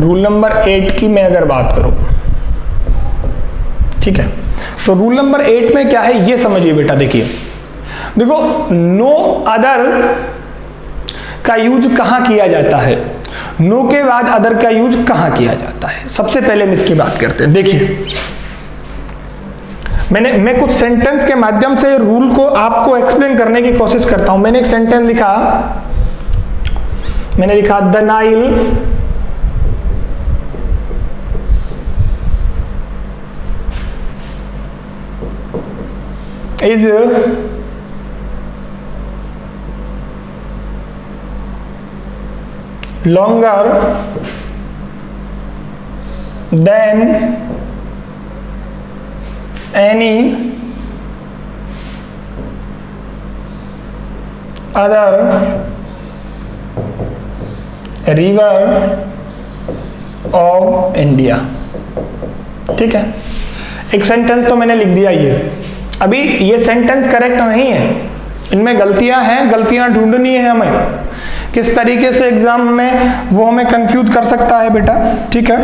रूल नंबर 8 की मैं अगर बात करूं, ठीक है, तो रूल नंबर 8 में क्या है ये समझिए बेटा। देखिए, देखो, नो अदर का यूज कहां किया जाता है? नो के बाद अदर का यूज कहां किया जाता है? सबसे पहले हम इसकी बात करते हैं। देखिए, मैं कुछ सेंटेंस के माध्यम से रूल को आपको एक्सप्लेन करने की कोशिश करता हूं। मैंने एक सेंटेंस लिखा, मैंने लिखा the Nile is longer than any other river of India। ठीक है, एक सेंटेंस तो मैंने लिख दिया। ये अभी ये सेंटेंस करेक्ट नहीं है, इनमें गलतियां हैं, गलतियां ढूंढनी है हमें। किस तरीके से एग्जाम में वो हमें कंफ्यूज कर सकता है बेटा। ठीक है,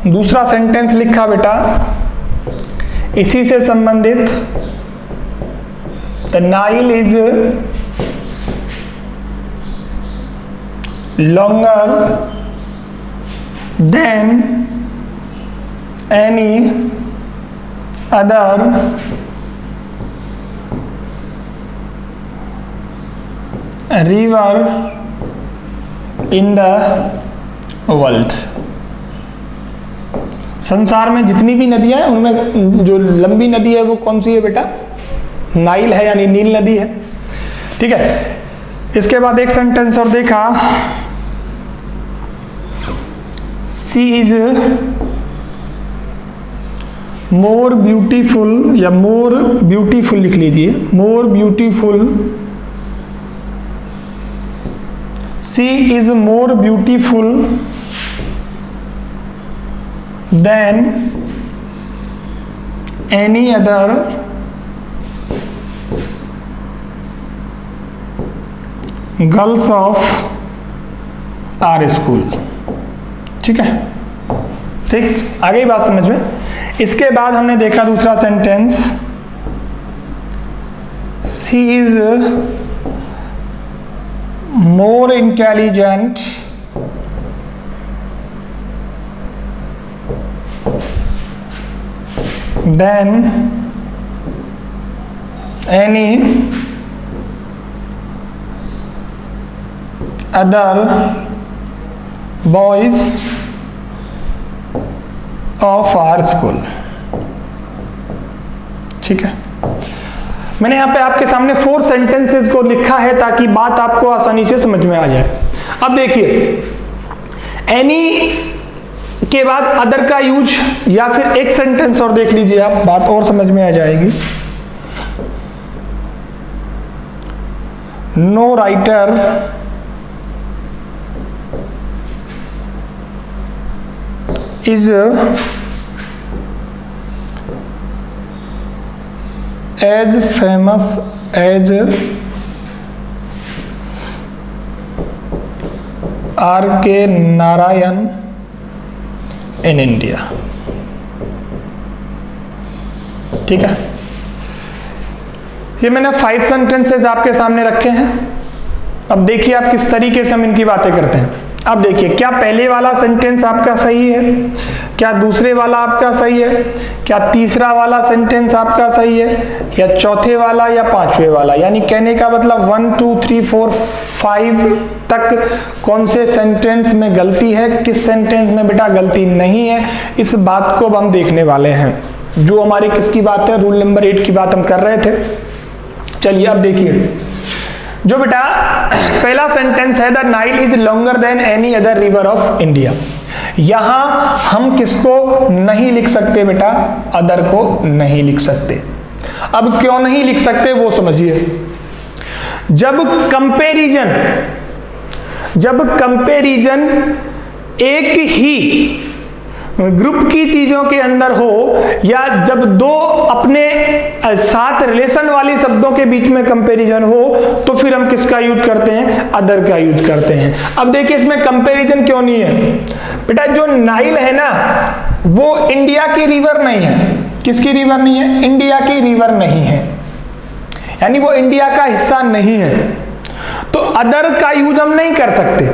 दूसरा सेंटेंस लिखा बेटा इसी से संबंधित, the Nile is longer then any other river in the world। संसार में जितनी भी नदियां हैं उनमें जो लंबी नदी है वो कौन सी है बेटा? नाइल है, यानी नील नदी है। ठीक है, इसके बाद एक सेंटेंस और देखा, सी इज मोर ब्यूटीफुल, या मोर ब्यूटीफुल लिख लीजिए, more beautiful, she is more beautiful than any other girls of our school. ठीक है, ठीक, आ गई बात समझ में। इसके बाद हमने देखा दूसरा sentence, she is more intelligent than any other boys of our school. ठीक है, मैंने यहां पे आपके सामने 4 सेंटेंसेस को लिखा है ताकि बात आपको आसानी से समझ में आ जाए। अब देखिए, एनी के बाद अदर का यूज, या फिर एक सेंटेंस और देख लीजिए आप, बात और समझ में आ जाएगी। No writer is as famous as R.K. Narayan in India। ठीक है, ये मैंने 5 सेंटेंसेस आपके सामने रखे हैं। अब देखिए आप किस तरीके से हम इनकी बातें करते हैं। अब देखिए, क्या पहले वाला सेंटेंस आपका सही है, क्या दूसरे वाला आपका सही है, क्या तीसरा वाला सेंटेंस आपका सही है, या चौथे वाला या पांचवे वाला। यानी कहने का मतलब 1 2 3 4 5 तक कौन से सेंटेंस में गलती है, किस सेंटेंस में बेटा गलती नहीं है, इस बात को अब हम देखने वाले हैं। जो हमारी किसकी बात है, रूल नंबर 8 की बात हम कर रहे थे। चलिए अब देखिए, जो बेटा पहला सेंटेंस है, the Nile is longer then any other river of India. यहां हम किसको नहीं लिख सकते बेटा, अदर को नहीं लिख सकते। अब क्यों नहीं लिख सकते वो समझिए। जब कंपैरिजन एक ही ग्रुप की चीजों के अंदर हो, या जब दो अपने साथ रिलेशन वाली शब्दों के बीच में कंपैरिजन हो, तो फिर हम किसका यूज करते हैं, अदर का यूज करते हैं। अब देखिए इसमें कंपैरिजन क्यों नहीं है बेटा, जो नाइल है ना वो इंडिया की रिवर नहीं है। किसकी रिवर नहीं है, इंडिया की रिवर नहीं है, यानी वो इंडिया का हिस्सा नहीं है। तो अदर का यूज हम नहीं कर सकते,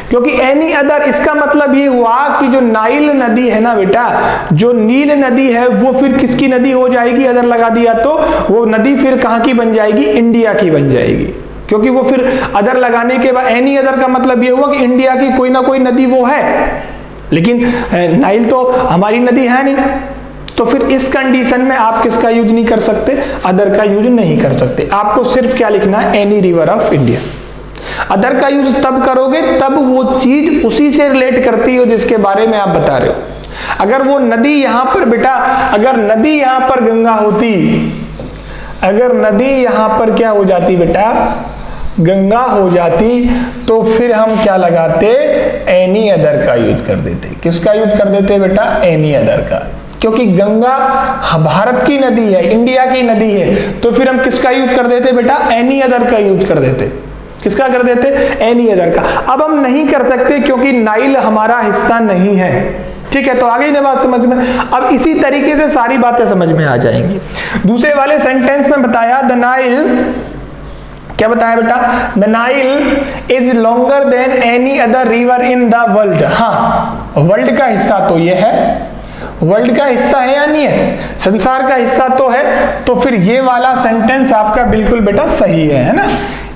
क्योंकि एनी अदर, इसका मतलब ये हुआ कि जो नाइल नदी है ना बेटा, जो नील नदी है, वो फिर किसकी नदी हो जाएगी, अदर लगा दिया तो वो नदी फिर कहां की बन जाएगी, इंडिया की बन जाएगी। क्योंकि वो फिर अदर लगाने के बाद एनी अदर का मतलब ये हुआ कि इंडिया की कोई ना कोई नदी वो है, लेकिन नाइल तो हमारी नदी है नहीं। तो फिर इस कंडीशन में आप किसका यूज नहीं कर सकते, अदर का यूज नहीं कर सकते। आपको सिर्फ क्या लिखना है, any river of India. Other का यूज तब करोगे तब वो चीज उसी से रिलेट करती हो जिसके बारे में आप बता रहे हो। अगर वो नदी यहां पर बेटा, अगर नदी यहां पर गंगा होती, अगर नदी यहां पर क्या हो जाती बेटा, गंगा हो जाती, तो फिर हम क्या लगाते, एनी अदर का यूज कर देते। किसका यूज कर देते बेटा, एनी अदर का। क्योंकि गंगा भारत की नदी है, इंडिया की नदी है, तो फिर हम किसका यूज कर देते बेटा, एनी अदर का यूज कर देते। किसका कर देते, एनी अदर का। अब हम नहीं कर सकते क्योंकि नाइल हमारा हिस्सा नहीं है। ठीक है, तो आगे ही बात समझ में। अब इसी तरीके से सारी बातें समझ में आ जाएंगी। दूसरे वाले सेंटेंस में बताया, द नाइल, क्या बताया बेटा, the Nile is longer then any other river in the world. हाँ, वर्ल्ड का हिस्सा तो ये है, वर्ल्ड का हिस्सा है या नहीं है, संसार का हिस्सा तो है। तो फिर ये वाला सेंटेंस आपका बिल्कुल बेटा सही है ना,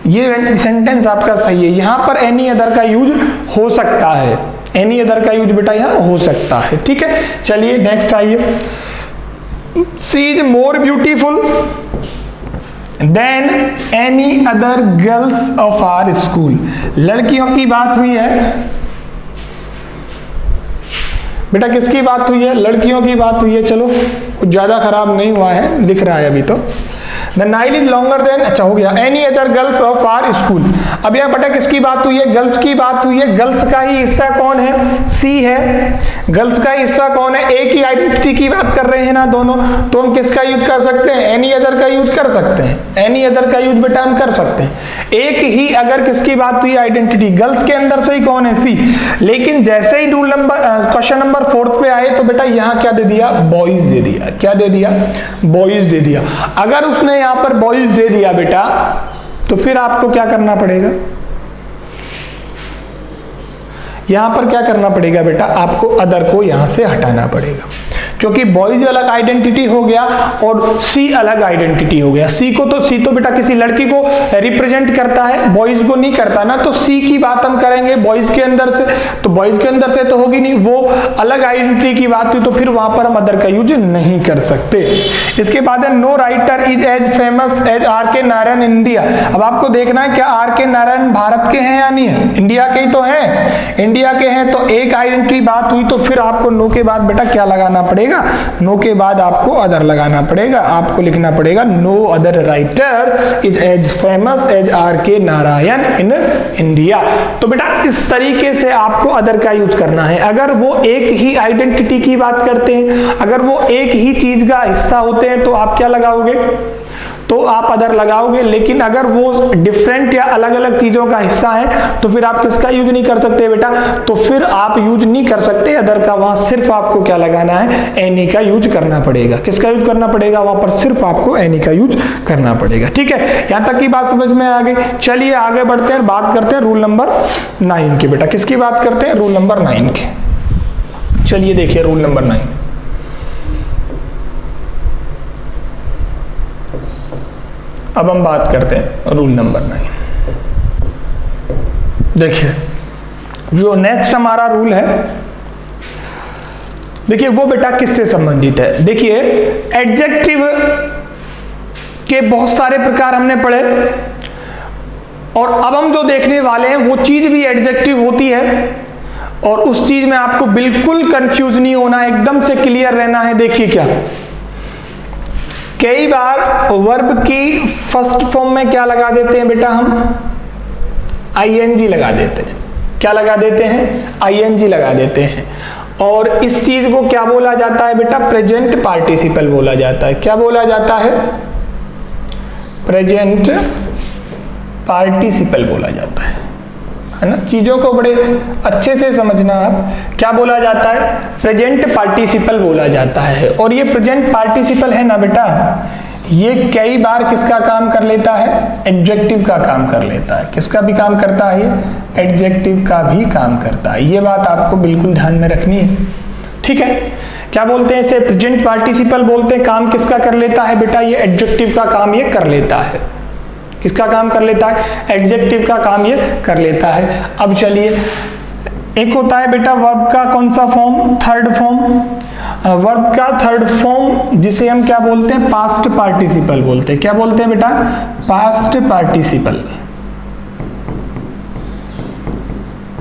ये सेंटेंस आपका सही है। यहां पर एनी अदर का यूज हो सकता है, एनी अदर का यूज बेटा यहां हो सकता है। ठीक है, चलिए नेक्स्ट आइए। She is more beautiful than any other girls of our school. लड़कियों की बात हुई है बेटा, किसकी बात हुई है, लड़कियों की बात हुई है। चलो कुछ ज्यादा खराब नहीं हुआ है, लिख रहा है अभी तो। The Nile is longer than, अच्छा हो गया, any other girls of our school. अब यहां बेटा किसकी बात हुई है, गर्ल्स की बात हुई है। गर्ल्स का ही हिस्सा कौन है, सी है। गर्ल्स का हिस्सा कौन है, एक ही आइडेंटिटी की बात कर रहे हैं ना दोनों, तो हम किसका यूज कर सकते हैं, एनी अदर का यूज कर सकते हैं। एनी अदर का यूज बेटा हम कर सकते हैं। एक ही अगर किसकी बात हुई, आइडेंटिटी, गर्ल्स के अंदर से ही कौन है, सी। लेकिन जैसे ही रूल नंबर क्वेश्चन नंबर 4 पे आए तो बेटा यहां क्या दे दिया, बॉयज दे दिया। क्या दे दिया, बॉयज दे दिया। अगर उसने यहां पर बॉयज दे दिया बेटा, तो फिर आपको क्या करना पड़ेगा, यहां पर क्या करना पड़ेगा बेटा, आपको अदर को यहां से हटाना पड़ेगा। क्योंकि बॉयज अलग आइडेंटिटी हो गया और सी अलग आइडेंटिटी हो गया। सी तो बेटा किसी लड़की को रिप्रेजेंट करता है, बॉयज को नहीं करता ना। तो सी की बात हम करेंगे बॉयज के अंदर से, तो बॉयज के अंदर से तो होगी नहीं, वो अलग आइडेंटिटी की बात हुई, तो फिर वहां पर हम अदर का यूज नहीं कर सकते। इसके बाद है, no writer is as famous as R K Narayan India. अब आपको देखना है क्या आर के नारायण भारत के हैं या नहीं है, इंडिया के ही तो हैं, इंडिया के हैं। तो एक आइडेंटिटी बात हुई, तो फिर आपको नो के बाद बेटा क्या लगाना पड़ेगा, नो के बाद आपको अदर लगाना पड़ेगा। आपको लिखना पड़ेगा, no other writer is as famous as R K Narayan in India. तो बेटा इस तरीके से आपको अदर का यूज करना है। अगर वो एक ही आइडेंटिटी की बात करते हैं, अगर वो एक ही चीज का हिस्सा होते हैं, तो आप क्या लगाओगे, तो आप अदर लगाओगे, लेकिन अगर वो डिफरेंट या अलग अलग चीजों का हिस्सा है तो फिर आप किसका यूज नहीं कर सकते बेटा, तो फिर आप यूज नहीं कर सकते अदर का, वहां सिर्फ आपको क्या लगाना है, एनी का यूज करना पड़ेगा। किसका यूज करना पड़ेगा, वहां पर सिर्फ आपको एनी का यूज करना पड़ेगा। ठीक है, यहां तक की बात समझ में आ गई। चलिए आगे बढ़ते हैं, बात करते हैं रूल नंबर 9 की। बेटा किसकी बात करते हैं, रूल नंबर 9 की। चलिए देखिए रूल नंबर 9। अब हम बात करते हैं रूल नंबर 9। देखिए जो नेक्स्ट हमारा रूल है, देखिए वो बेटा किससे संबंधित है। देखिए एडजेक्टिव के बहुत सारे प्रकार हमने पढ़े, और अब हम जो देखने वाले हैं वो चीज भी एडजेक्टिव होती है, और उस चीज में आपको बिल्कुल कंफ्यूज नहीं होना, एकदम से क्लियर रहना है। देखिए क्या, कई बार वर्ब की फर्स्ट फॉर्म में क्या लगा देते हैं बेटा, हम आईएनजी लगा देते हैं। क्या लगा देते हैं, आईएनजी लगा देते हैं। और इस चीज को क्या बोला जाता है बेटा, प्रेजेंट पार्टिसिपल बोला जाता है। क्या बोला जाता है, प्रेजेंट पार्टिसिपल बोला जाता है ना। चीजों को बड़े अच्छे से समझना आप, क्या बोला जाता है, प्रेजेंट पार्टिसिपल बोला जाता है। और ये प्रेजेंट पार्टिसिपल है ना बेटा, ये कई बार किसका काम कर लेता है, एडजेक्टिव का काम कर लेता है। किसका भी काम करता है, एडजेक्टिव का भी काम करता है। ये बात आपको बिल्कुल ध्यान में रखनी है। ठीक है, क्या बोलते हैं इसे, प्रेजेंट पार्टिसिपल बोलते हैं। काम किसका कर लेता है बेटा, ये एडजेक्टिव का काम ये कर लेता है। किसका काम कर लेता है, एडजेक्टिव का काम ये कर लेता है। अब चलिए, एक होता है बेटा वर्ब का कौन सा फॉर्म, थर्ड फॉर्म। वर्ब का थर्ड फॉर्म जिसे हम क्या बोलते हैं, पास्ट पार्टिसिपल बोलते हैं। क्या बोलते हैं बेटा, पास्ट पार्टिसिपल।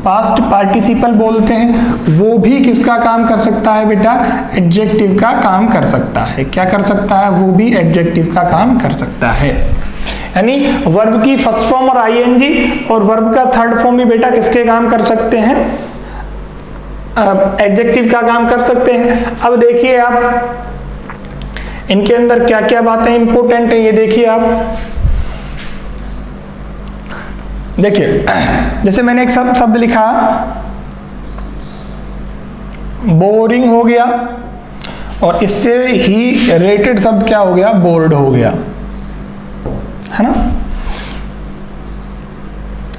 पास्ट पार्टिसिपल बोलते हैं। वो भी किसका काम कर सकता है बेटा, एडजेक्टिव का काम कर सकता है। क्या कर सकता है, वो भी एडजेक्टिव का काम कर सकता है। यानी वर्ब की फर्स्ट फॉर्म और आईएनजी, और वर्ब का थर्ड फॉर्म भी बेटा किसके काम कर सकते हैं, एडजेक्टिव का काम कर सकते हैं। अब देखिए आप, इनके अंदर क्या क्या बातें इंपॉर्टेंट है, ये देखिए आप। देखिए जैसे मैंने एक शब्द लिखा, बोरिंग हो गया, और इससे ही रेटेड शब्द क्या हो गया, बोर्ड हो गया, है ना।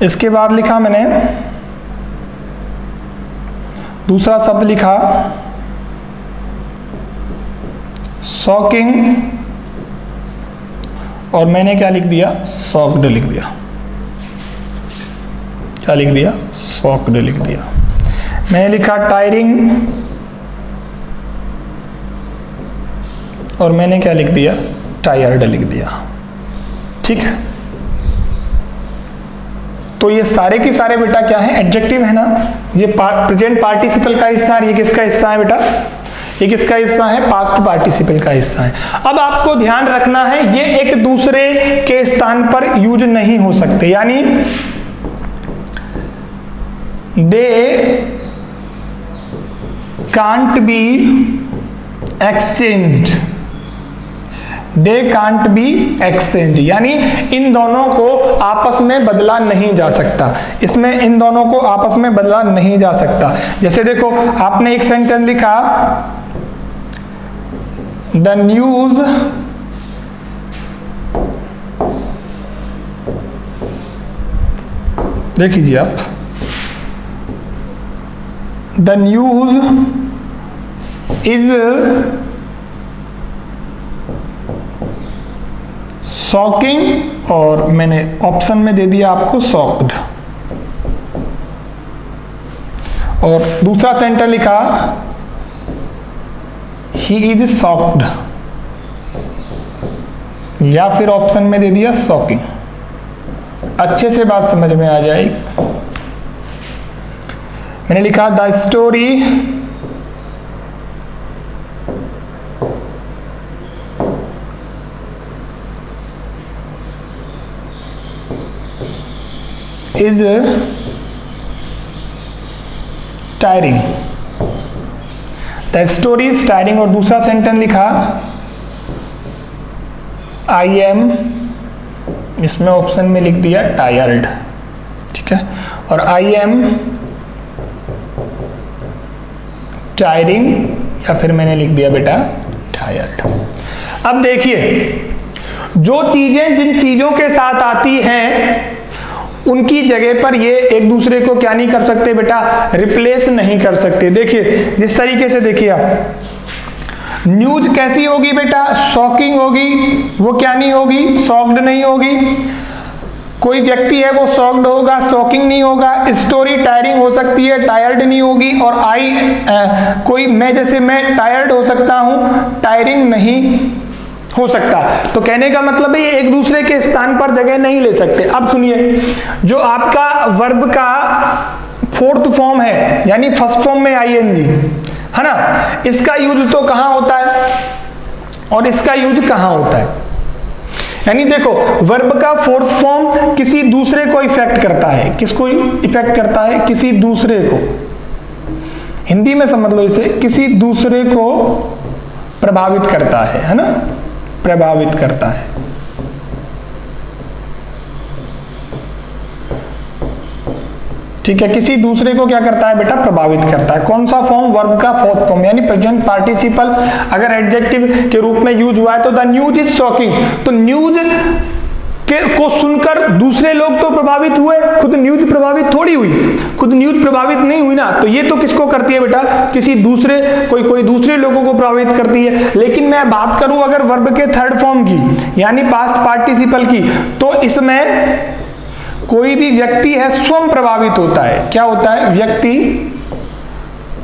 इसके बाद लिखा मैंने दूसरा शब्द लिखा, शॉकिंग, और मैंने क्या लिख दिया, शॉक्ड लिख दिया। क्या लिख दिया, शॉक्ड लिख दिया। मैंने लिखा टायरिंग, और मैंने क्या लिख दिया, टायर्ड लिख दिया। ठीक है, तो ये सारे के सारे बेटा क्या है, एडजेक्टिव है ना। ये प्रेजेंट पार्टिसिपल का हिस्सा है। ये किसका हिस्सा है बेटा, ये किसका हिस्सा है, पास्ट पार्टिसिपल का हिस्सा है। अब आपको ध्यान रखना है, ये एक दूसरे के स्थान पर यूज नहीं हो सकते, यानी they can't be exchanged. They can't be exchange, यानी इन दोनों को आपस में बदला नहीं जा सकता। इसमें इन दोनों को आपस में बदला नहीं जा सकता। जैसे देखो, आपने एक सेंटेंस लिखा, द न्यूज देख लीजिए आप, द न्यूज इज शॉकिंग, और मैंने ऑप्शन में दे दिया आपको शॉक्ड। और दूसरा सेंटेंस लिखा, ही इज शॉक्ड, या फिर ऑप्शन में दे दिया शॉकिंग। अच्छे से बात समझ में आ जाएगी। मैंने लिखा the story is tiring, the story is tiring. और दूसरा सेंटेंस लिखा, आई एम, इसमें ऑप्शन में लिख दिया टायर्ड, ठीक है, और आई एम टायरिंग, या फिर मैंने लिख दिया बेटा टायर्ड। अब देखिए, जो चीजें जिन चीजों के साथ आती हैं उनकी जगह पर ये एक दूसरे को क्या नहीं कर सकते बेटा, रिप्लेस नहीं कर सकते। देखिए जिस तरीके से, देखिए आप, न्यूज कैसी होगी बेटा, शॉकिंग होगी, वो क्या नहीं होगी, शॉक्ड नहीं होगी। कोई व्यक्ति है वो शॉक्ड होगा, शॉकिंग नहीं होगा। स्टोरी टायरिंग हो सकती है, टायर्ड नहीं होगी। और कोई मैं, जैसे मैं टायर्ड हो सकता हूं, टायरिंग नहीं हो सकता। तो कहने का मतलब है ये एक दूसरे के स्थान पर जगह नहीं ले सकते। अब सुनिए, जो आपका वर्ब का फोर्थ फॉर्म है, यानी फर्स्ट फॉर्म में आईएनजी है ना, इसका यूज तो कहां होता है और इसका यूज कहां होता है। यानी देखो, वर्ब का फोर्थ फॉर्म किसी दूसरे को इफेक्ट करता है। किसको इफेक्ट करता है? किसी दूसरे को। हिंदी में समझ लो इसे, किसी दूसरे को प्रभावित करता है ना, प्रभावित करता है। ठीक है, किसी दूसरे को क्या करता है बेटा, प्रभावित करता है। कौन सा फॉर्म? वर्ब का फोर्थ फॉर्म, यानी प्रेजेंट पार्टिसिपल अगर एडजेक्टिव के रूप में यूज हुआ है तो द न्यूज इज शॉकिंग। तो न्यूज को सुनकर दूसरे लोग तो प्रभावित हुए, खुद न्यूज प्रभावित थोड़ी हुई, खुद न्यूज प्रभावित नहीं हुई ना। तो ये तो किसको करती है बेटा, किसी दूसरे, कोई दूसरे लोगों को प्रभावित करती है। लेकिन मैं बात करूं अगर वर्ब के थर्ड फॉर्म की, यानी पास्ट पार्टिसिपल की, तो इसमें कोई भी व्यक्ति है स्वयं प्रभावित होता है। क्या होता है? व्यक्ति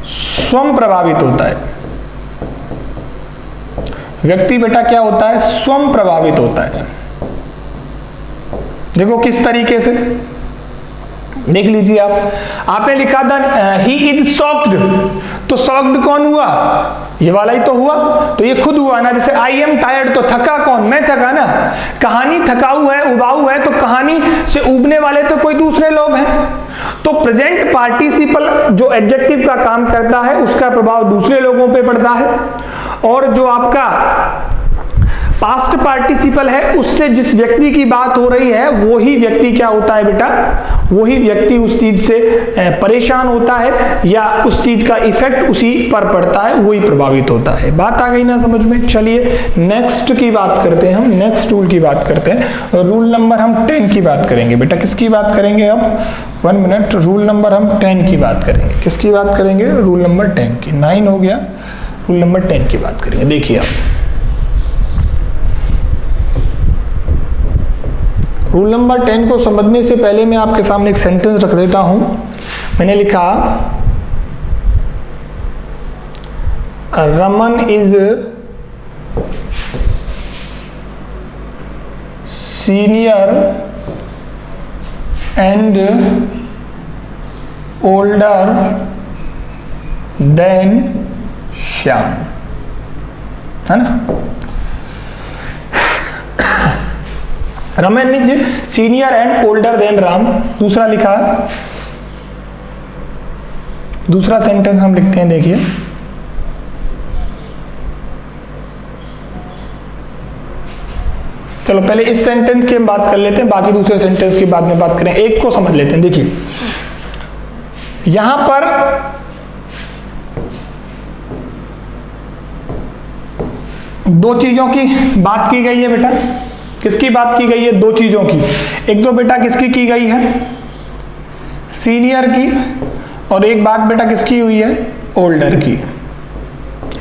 स्वयं प्रभावित होता है। व्यक्ति बेटा क्या होता है? स्वयं प्रभावित होता है। देखो किस तरीके से, देख लीजिए आप, आपने लिखा था ही इज शॉक्ड, तो शॉक्ड कौन हुआ? ये वाला ही तो हुआ, तो ये खुद हुआ ना। जैसे आई एम टायर्ड, तो थका कौन? मैं थका ना। कहानी थकाऊ है, उबाऊ है, तो कहानी से उबने वाले तो कोई दूसरे लोग हैं। तो प्रेजेंट पार्टिसिपल जो एडजेक्टिव का काम करता है उसका प्रभाव दूसरे लोगों पे पड़ता है, और जो आपका पास्ट पार्टिसिपल है उससे जिस व्यक्ति की बात हो रही है वही व्यक्ति क्या होता है बेटा, वही व्यक्ति उस चीज से परेशान होता है या उस चीज का इफेक्ट उसी पर पड़ता है, वही प्रभावित होता है। बात आ गई ना समझ में? चलिए नेक्स्ट की बात करते हैं हम, नेक्स्ट रूल की बात करते हैं। रूल नंबर हम 10 की बात करेंगे बेटा। किसकी बात करेंगे अब? 1 मिनट। रूल नंबर हम 10 की बात करेंगे। किसकी बात करेंगे? रूल नंबर 10 की। 9 हो गया, रूल नंबर 10 की बात करेंगे। देखिए आप, रूल नंबर 10 को समझने से पहले मैं आपके सामने एक सेंटेंस रख देता हूं। मैंने लिखा Raman is senior and older than Shyam, है ना। Raman is senior and older then Ram. दूसरा लिखा, दूसरा सेंटेंस हम लिखते हैं, देखिए चलो पहले इस सेंटेंस की हम बात कर लेते हैं, बाकी दूसरे सेंटेंस की बाद में बात करें। एक को समझ लेते हैं। देखिए यहां पर दो चीजों की बात की गई है बेटा। किसकी बात की गई है? दो चीजों की। एक तो बेटा किसकी की गई है? सीनियर की, और एक बात बेटा किसकी हुई है? ओल्डर की।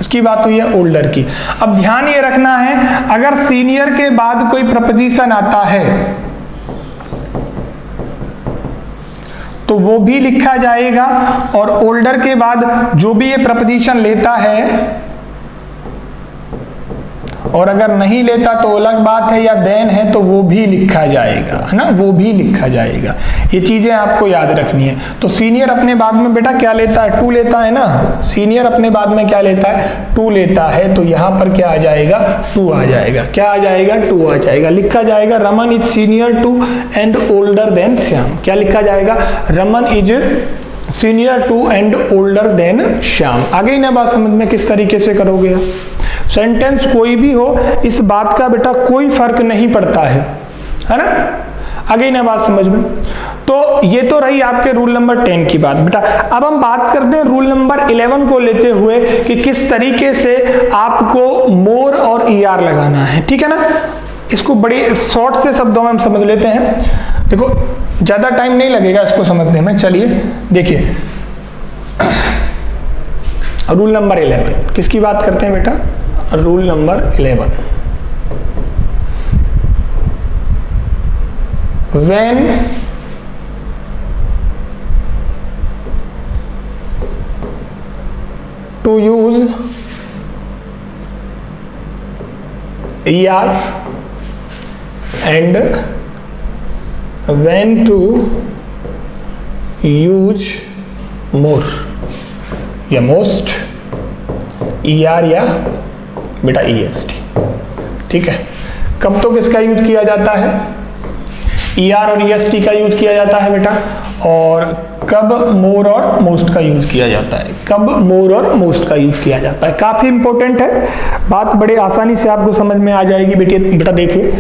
इसकी बात हुई है ओल्डर की। अब ध्यान ये रखना है, अगर सीनियर के बाद कोई प्रपोजिशन आता है तो वो भी लिखा जाएगा, और ओल्डर के बाद जो भी ये प्रपोजिशन लेता है, और अगर नहीं लेता तो अलग बात है, या देन है तो वो भी लिखा जाएगा, है ना, वो भी लिखा जाएगा। ये चीजें आपको याद रखनी है। तो सीनियर अपने बाद में बेटा क्या लेता है? टू लेता है ना। सीनियर अपने बाद में क्या लेता है? टू लेता है। तो यहां पर क्या आ जाएगा? टू आ जाएगा। क्या आ जाएगा? टू आ जाएगा। लिखा जाएगा Raman is senior to and older than Shyam. क्या लिखा जाएगा? Raman is senior to and older than Shyam. आ गई ना बात समझ में? किस तरीके से करोगे? सेंटेंस कोई भी हो, इस बात का बेटा कोई फर्क नहीं पड़ता है ना। आगे ना बात समझ में। तो ये तो रही आपके रूल नंबर 10 की बात बेटा। अब हम बात करते हैं रूल नंबर 11 को लेते हुए कि किस तरीके से आपको मोर और ER लगाना है, ठीक है ना। इसको बड़े शॉर्ट से शब्दों में हम समझ लेते हैं। देखो ज्यादा टाइम नहीं लगेगा इसको समझने में। चलिए देखिए, रूल नंबर 11 किसकी बात करते हैं बेटा? Rule number 11, when to use ER and when to use more या most, ER या बेटा EST, ठीक है। कब तो किसका यूज किया जाता है? ER और EST का यूज किया जाता है बेटा। और कब मोर और मोस्ट का यूज किया जाता है? कब मोर और मोस्ट का यूज किया जाता है? काफी इंपॉर्टेंट है, बात बड़े आसानी से आपको समझ में आ जाएगी बेटा। देखिए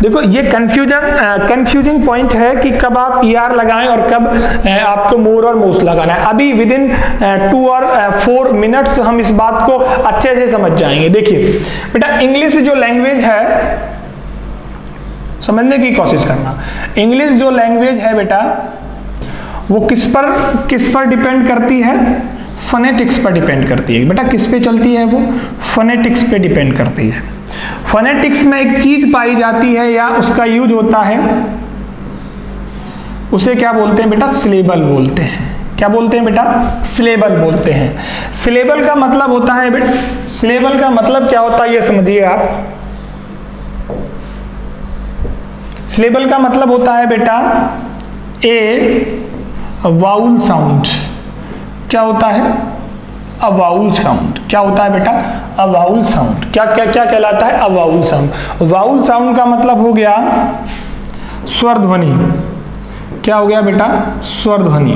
देखो, ये कंफ्यूजिंग पॉइंट है कि कब आप ER लगाएं और कब आपको मोर और मोस्ट लगाना है। अभी विद इन 2 और 4 मिनट्स हम इस बात को अच्छे से समझ जाएंगे। देखिए बेटा, इंग्लिश जो लैंग्वेज है, समझने की कोशिश करना। इंग्लिश जो लैंग्वेज है बेटा, वो किस पर डिपेंड करती है? फोनेटिक्स पर डिपेंड करती है बेटा। किस पे चलती है वो? फोनेटिक्स पे डिपेंड करती है। फोनेटिक्स में एक चीज पाई जाती है या उसका यूज होता है, उसे क्या बोलते हैं बेटा? सिलेबल बोलते हैं। क्या बोलते हैं बेटा? सिलेबल बोलते हैं। सिलेबल का मतलब होता है बेटा, सिलेबल का मतलब क्या होता है ये समझिए आप। सिलेबल का मतलब होता है बेटा ए वाउल साउंड। क्या होता है? अ वाउल साउंड। क्या होता है बेटा? अ वाउल साउंड। क्या क्या क्या कहलाता है? अ वाउल साउंड। वाउल साउंड का मतलब हो गया स्वर ध्वनि। क्या हो गया बेटा? स्वर ध्वनि।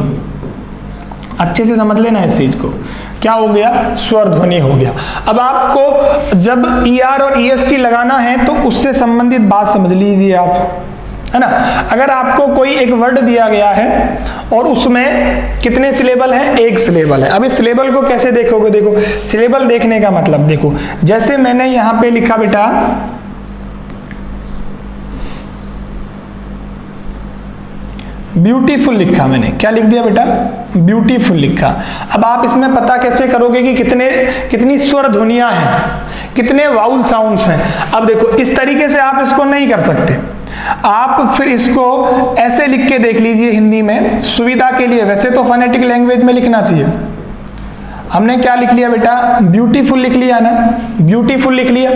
अच्छे से समझ लेना इस चीज को। क्या हो गया? स्वर ध्वनि हो गया। अब आपको जब ER और EST लगाना है तो उससे संबंधित बात समझ लीजिए आप, है ना। अगर आपको कोई एक वर्ड दिया गया है और उसमें कितने सिलेबल हैं? 1 सिलेबल है। अब इस सिलेबल को कैसे देखोगे? देखो, सिलेबल देखने का मतलब देखो, जैसे मैंने यहां पे लिखा बेटा ब्यूटीफुल, लिखा मैंने। क्या लिख दिया बेटा? ब्यूटीफुल लिखा। अब आप इसमें पता कैसे करोगे कि कितनी स्वर ध्वनियां हैं, कितने वाउल साउंड्स हैं? अब देखो, इस तरीके से आप इसको नहीं कर सकते। आप फिर इसको ऐसे लिख के देख लीजिए हिंदी में, सुविधा के लिए। वैसे तो फोनेटिक लैंग्वेज में लिखना चाहिए। हमने क्या लिख लिया बेटा? ब्यूटीफुल लिख लिया ना, ब्यूटीफुल लिख लिया।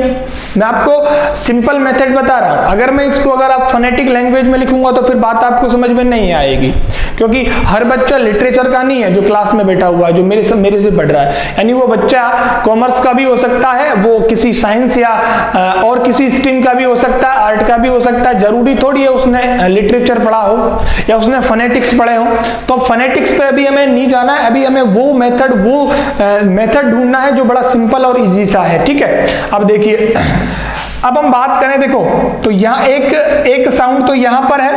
मैं आपको सिंपल मेथड बता रहा हूं। अगर आप फोनेटिक लैंग्वेज में लिखूंगा तो फिर बात आपको समझ में नहीं आएगी, क्योंकि हर बच्चा लिटरेचर का नहीं है जो क्लास में बैठा हुआ है, जो मेरे से पढ़ रहा है। यानी वो बच्चा कॉमर्स का भी हो सकता है, वो किसी साइंस या और किसी स्ट्रीम का भी हो सकता है, आर्ट का भी हो सकता है। जरूरी थोड़ी है उसने लिटरेचर पढ़ा हो या उसने फोनेटिक्स पढ़े हो। तो फोनेटिक्स पे अभी हमें नहीं जाना है। अभी हमें वो मेथड ढूंढना है जो बड़ा सिंपल और इजी सा है, ठीक है। अब देखिए, अब हम बात करें, देखो तो यहां एक साउंड तो यहां पर है,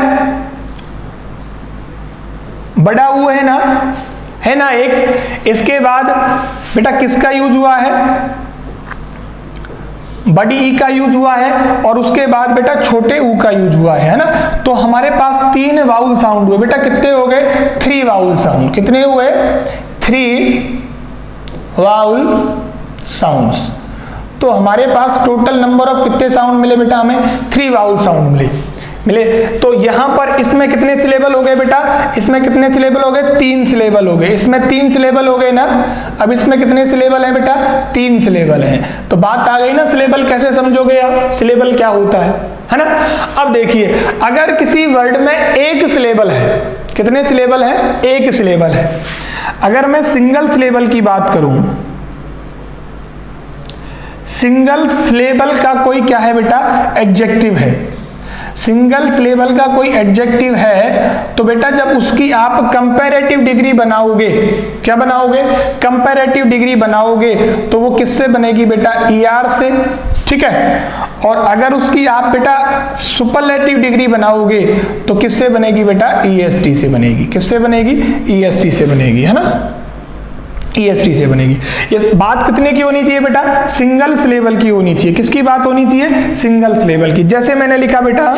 बड़ा हुआ है ना एक। इसके बाद बेटा किसका यूज हुआ है? बड़ी ई का यूज हुआ है, और उसके बाद बेटा छोटे ऊ का यूज हुआ है ना। तो हमारे पास 3 वाउल साउंड हुए बेटा। कितने हो गए? 3 वाउल साउंड। कितने हुए? 3 वाउल साउंड्स। तो हमारे पास टोटल नंबर ऑफ कितने साउंड मिले बेटा? हमें 3 वाउल साउंड मिले। तो यहां पर इसमें कितने सिलेबल हो गए बेटा? इसमें कितने सिलेबल हो गए? 3 सिलेबल हो गए। इसमें 3 सिलेबल हो गए ना। अब इसमें कितने सिलेबल हैं बेटा? 3 सिलेबल हैं। तो बात आ गई ना, सिलेबल कैसे समझोगे आप? सिलेबल क्या होता है ना। अब देखिए, अगर किसी वर्ड में 1 सिलेबल है, कितने सिलेबल है? 1 सिलेबल है। अगर मैं सिंगल सिलेबल की बात करूं, सिंगल सिलेबल का कोई क्या है बेटा? एडजेक्टिव है। सिंगल सिलेबल का कोई एडजेक्टिव है तो बेटा जब उसकी आप कंपैरेटिव डिग्री बनाओगे, क्या बनाओगे, कंपैरेटिव डिग्री बनाओगे, तो वो किससे बनेगी बेटा, ER से, ठीक है। और अगर उसकी आप बेटा सुपरलेटिव डिग्री बनाओगे तो किससे बनेगी बेटा, EST से बनेगी। किससे बनेगी, EST से बनेगी, है ना, EST से बनेगी। ये बात कितने की होनी चाहिए बेटा, सिंगल सिलेबल की होनी चाहिए। किसकी बात होनी चाहिए, सिंगल सिलेबल की। जैसे मैंने लिखा बेटा,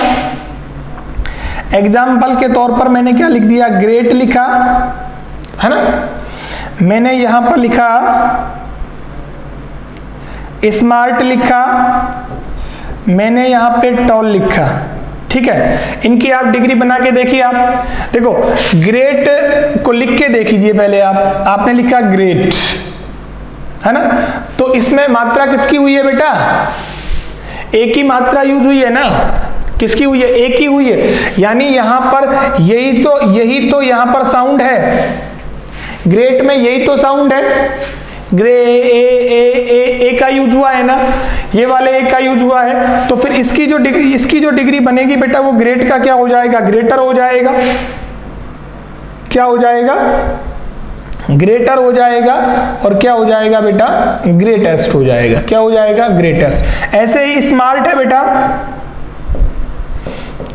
एग्जाम्पल के तौर पर मैंने क्या लिख दिया, ग्रेट लिखा, है ना, मैंने यहां पर लिखा स्मार्ट लिखा, मैंने यहां पे टॉल लिखा, ठीक है। इनकी आप डिग्री बना के देखिए। आप देखो ग्रेट को लिख के देखिए पहले आपने लिखा ग्रेट, है ना, तो इसमें मात्रा किसकी हुई है बेटा, एक ही मात्रा यूज हुई है ना, किसकी हुई है, एक ही हुई है, यानी यहां पर यही तो यहां पर साउंड है, ग्रेट में यही तो साउंड है, ग्रे ए का यूज हुआ है ना, ये वाले ए का यूज हुआ है, तो फिर इसकी जो डिग्री बनेगी बेटा वो ग्रेट का क्या हो जाएगा, ग्रेटर हो जाएगा, क्या हो जाएगा, ग्रेटर हो जाएगा, और क्या हो जाएगा बेटा, ग्रेटेस्ट हो जाएगा, क्या हो जाएगा, ग्रेटेस्ट। ऐसे ही स्मार्ट है बेटा,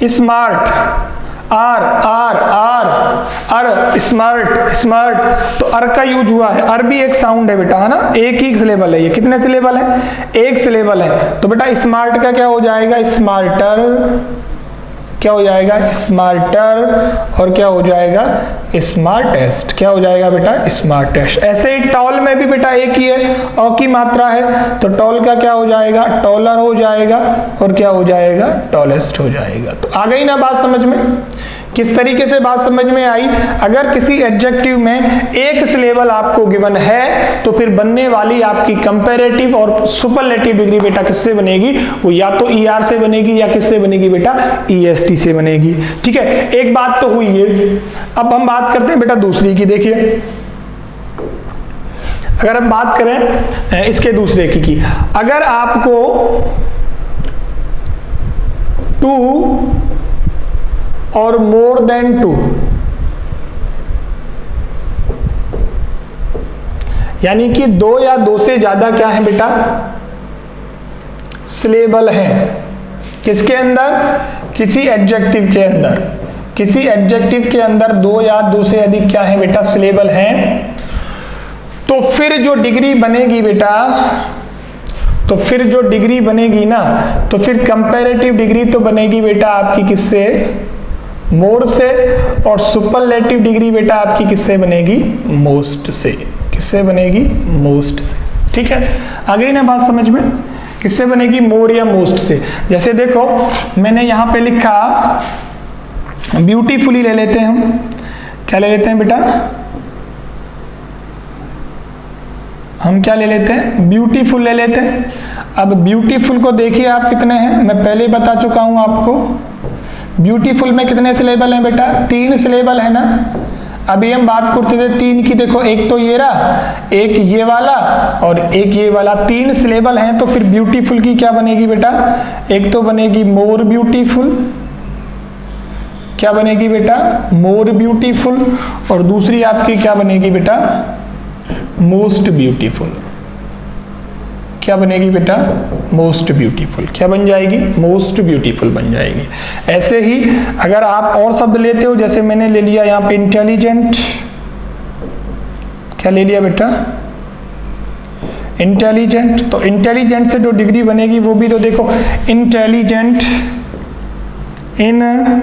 स्मार्ट, आर आर आर अर, स्मार्ट स्मार्ट, तो अर का यूज हुआ है, अर भी एक साउंड है बेटा, है ना, एक ही सिलेबल है, ये कितने सिलेबल है, एक सिलेबल है, तो बेटा स्मार्ट का क्या हो जाएगा, स्मार्टर, क्या हो जाएगा, स्मार्टर, और क्या हो जाएगा, स्मार्टेस्ट, क्या हो जाएगा बेटा, स्मार्टेस्ट। ऐसे ही टॉल में भी बेटा एक ही है, औ की मात्रा है, तो टॉल का क्या हो जाएगा, टॉलर हो जाएगा, और क्या हो जाएगा, टॉलेस्ट हो जाएगा। तो आ गई ना बात समझ में, किस तरीके से बात समझ में आई। अगर किसी एडजेक्टिव में एक सिलेबल आपको गिवन है तो फिर बनने वाली आपकी कंपैरेटिव और सुपरलेटिव डिग्री बेटा किससे बनेगी, वो या तो ER से बनेगी या किससे बनेगी बेटा, EST से बनेगी, ठीक है। एक बात तो हुई है, अब हम बात करते हैं बेटा दूसरी की। देखिए अगर हम बात करें इसके दूसरे की अगर आपको 2 और मोर देन 2, यानी कि 2 या 2 से ज्यादा क्या है बेटा, सिलेबल हैं, किसके अंदर, किसी एडजेक्टिव के अंदर, किसी एडजेक्टिव के अंदर 2 या 2 से अधिक क्या है बेटा, सिलेबल हैं, तो फिर जो डिग्री बनेगी बेटा, तो फिर जो डिग्री बनेगी ना, तो फिर कंपैरेटिव डिग्री तो बनेगी बेटा आपकी किससे, मोर से, और सुपरलेटिव डिग्री बेटा आपकी किससे बनेगी, मोस्ट से, किससे बनेगी, मोस्ट से, ठीक है। आ गई ना बात समझ में, किससे बनेगी, मोर या मोस्ट से। जैसे देखो मैंने यहां पे लिखा ब्यूटीफुली, ले लेते हैं हम, क्या ले लेते हैं बेटा, हम क्या ले लेते हैं, ब्यूटीफुल ले लेते हैं। अब ब्यूटीफुल को देखिए आप कितने हैं, मैं पहले ही बता चुका हूं आपको, ब्यूटीफुल में कितने सिलेबल हैं बेटा, 3 सिलेबल है ना। अभी हम बात करते थे 3 की, देखो एक तो ये रहा, एक ये वाला, और एक ये वाला, 3 सिलेबल हैं, तो फिर ब्यूटीफुल की क्या बनेगी बेटा, एक तो बनेगी मोर ब्यूटीफुल, क्या बनेगी बेटा, मोर ब्यूटीफुल, और दूसरी आपकी क्या बनेगी बेटा, मोस्ट ब्यूटीफुल, क्या बनेगी बेटा, मोस्ट ब्यूटीफुल, क्या बन जाएगी, मोस्ट ब्यूटीफुल बन जाएगी। ऐसे ही अगर आप और शब्द लेते हो, जैसे मैंने ले लिया यहाँ पे इंटेलिजेंट, क्या ले लिया बेटा, इंटेलिजेंट, तो इंटेलिजेंट से जो डिग्री बनेगी वो भी तो देखो, इंटेलिजेंट, इंटेलिजेंट,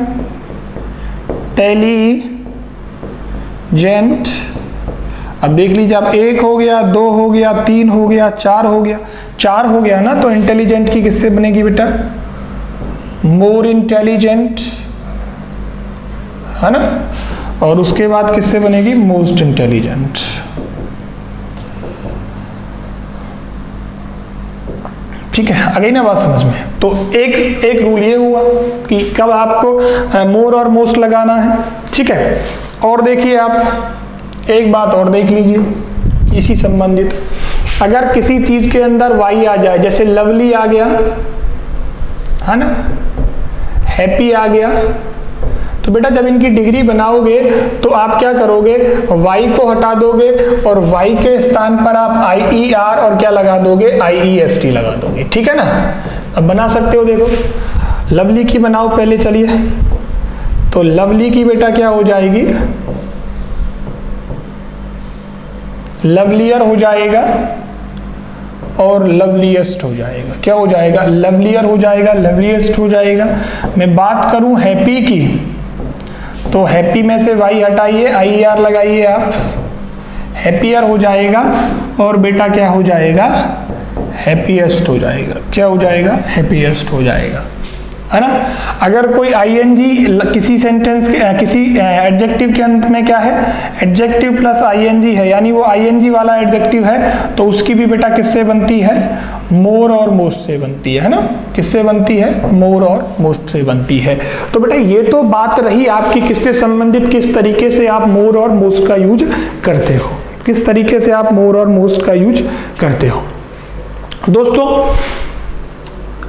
अब देख लीजिए, अब 1 हो गया, 2 हो गया, 3 हो गया, 4 हो गया, 4 हो गया ना, तो इंटेलिजेंट की किससे बनेगी बेटा, मोर इंटेलिजेंट, है ना, और उसके बाद किससे बनेगी, मोस्ट इंटेलिजेंट। ठीक है, आ गई ना बात समझ में। तो एक रूल ये हुआ कि कब आपको मोर और मोस्ट लगाना है, ठीक है। और देखिए आप एक बात और देख लीजिए इसी संबंधित, अगर किसी चीज के अंदर वाई आ जाए, जैसे लवली आ गया, है ना, हैप्पी आ गया। तो बेटा जब इनकी डिग्री बनाओगे तो आप क्या करोगे, y को हटा दोगे और y के स्थान पर आप IER और क्या लगा दोगे, IEST लगा दोगे, ठीक है ना। अब बना सकते हो, देखो लवली की बनाओ पहले, चलिए। तो लवली की बेटा क्या हो जाएगी, लवलियर हो जाएगा और लवलीएस्ट हो जाएगा। क्या हो जाएगा, लवलियर हो जाएगा, लवलीएस्ट हो जाएगा। मैं बात करूं हैप्पी की, तो हैप्पी में से y हटाइए, IER लगाइए आप, हैप्पियर हो जाएगा और बेटा क्या हो जाएगा, हैप्पीएस्ट हो जाएगा। क्या हो जाएगा, हैप्पीएस्ट हो जाएगा, है ना। अगर कोई ING किसी सेंटेंस के किसी एडजेक्टिव के अंत में क्या है, एडजेक्टिव प्लस ING है, यानी वो ING वाला एडजेक्टिव है, तो उसकी भी बेटा किससे बनती है, मोर और मोस्ट से बनती है ना। किससे बनती है, मोर और मोस्ट से बनती है। तो बेटा ये तो बात रही आपकी किससे संबंधित, किस तरीके से आप मोर और मोस्ट का यूज करते हो, किस तरीके से आप मोर और मोस्ट का यूज करते हो। दोस्तों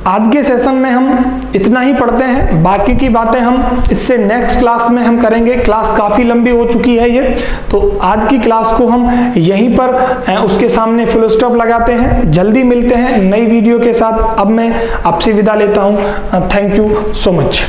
आज के सेशन में हम इतना ही पढ़ते हैं, बाकी की बातें हम इससे नेक्स्ट क्लास में हम करेंगे। क्लास काफ़ी लंबी हो चुकी है ये, तो आज की क्लास को हम यहीं पर उसके सामने फुल स्टॉप लगाते हैं। जल्दी मिलते हैं नई वीडियो के साथ। अब मैं आपसे विदा लेता हूँ। Thank you so much.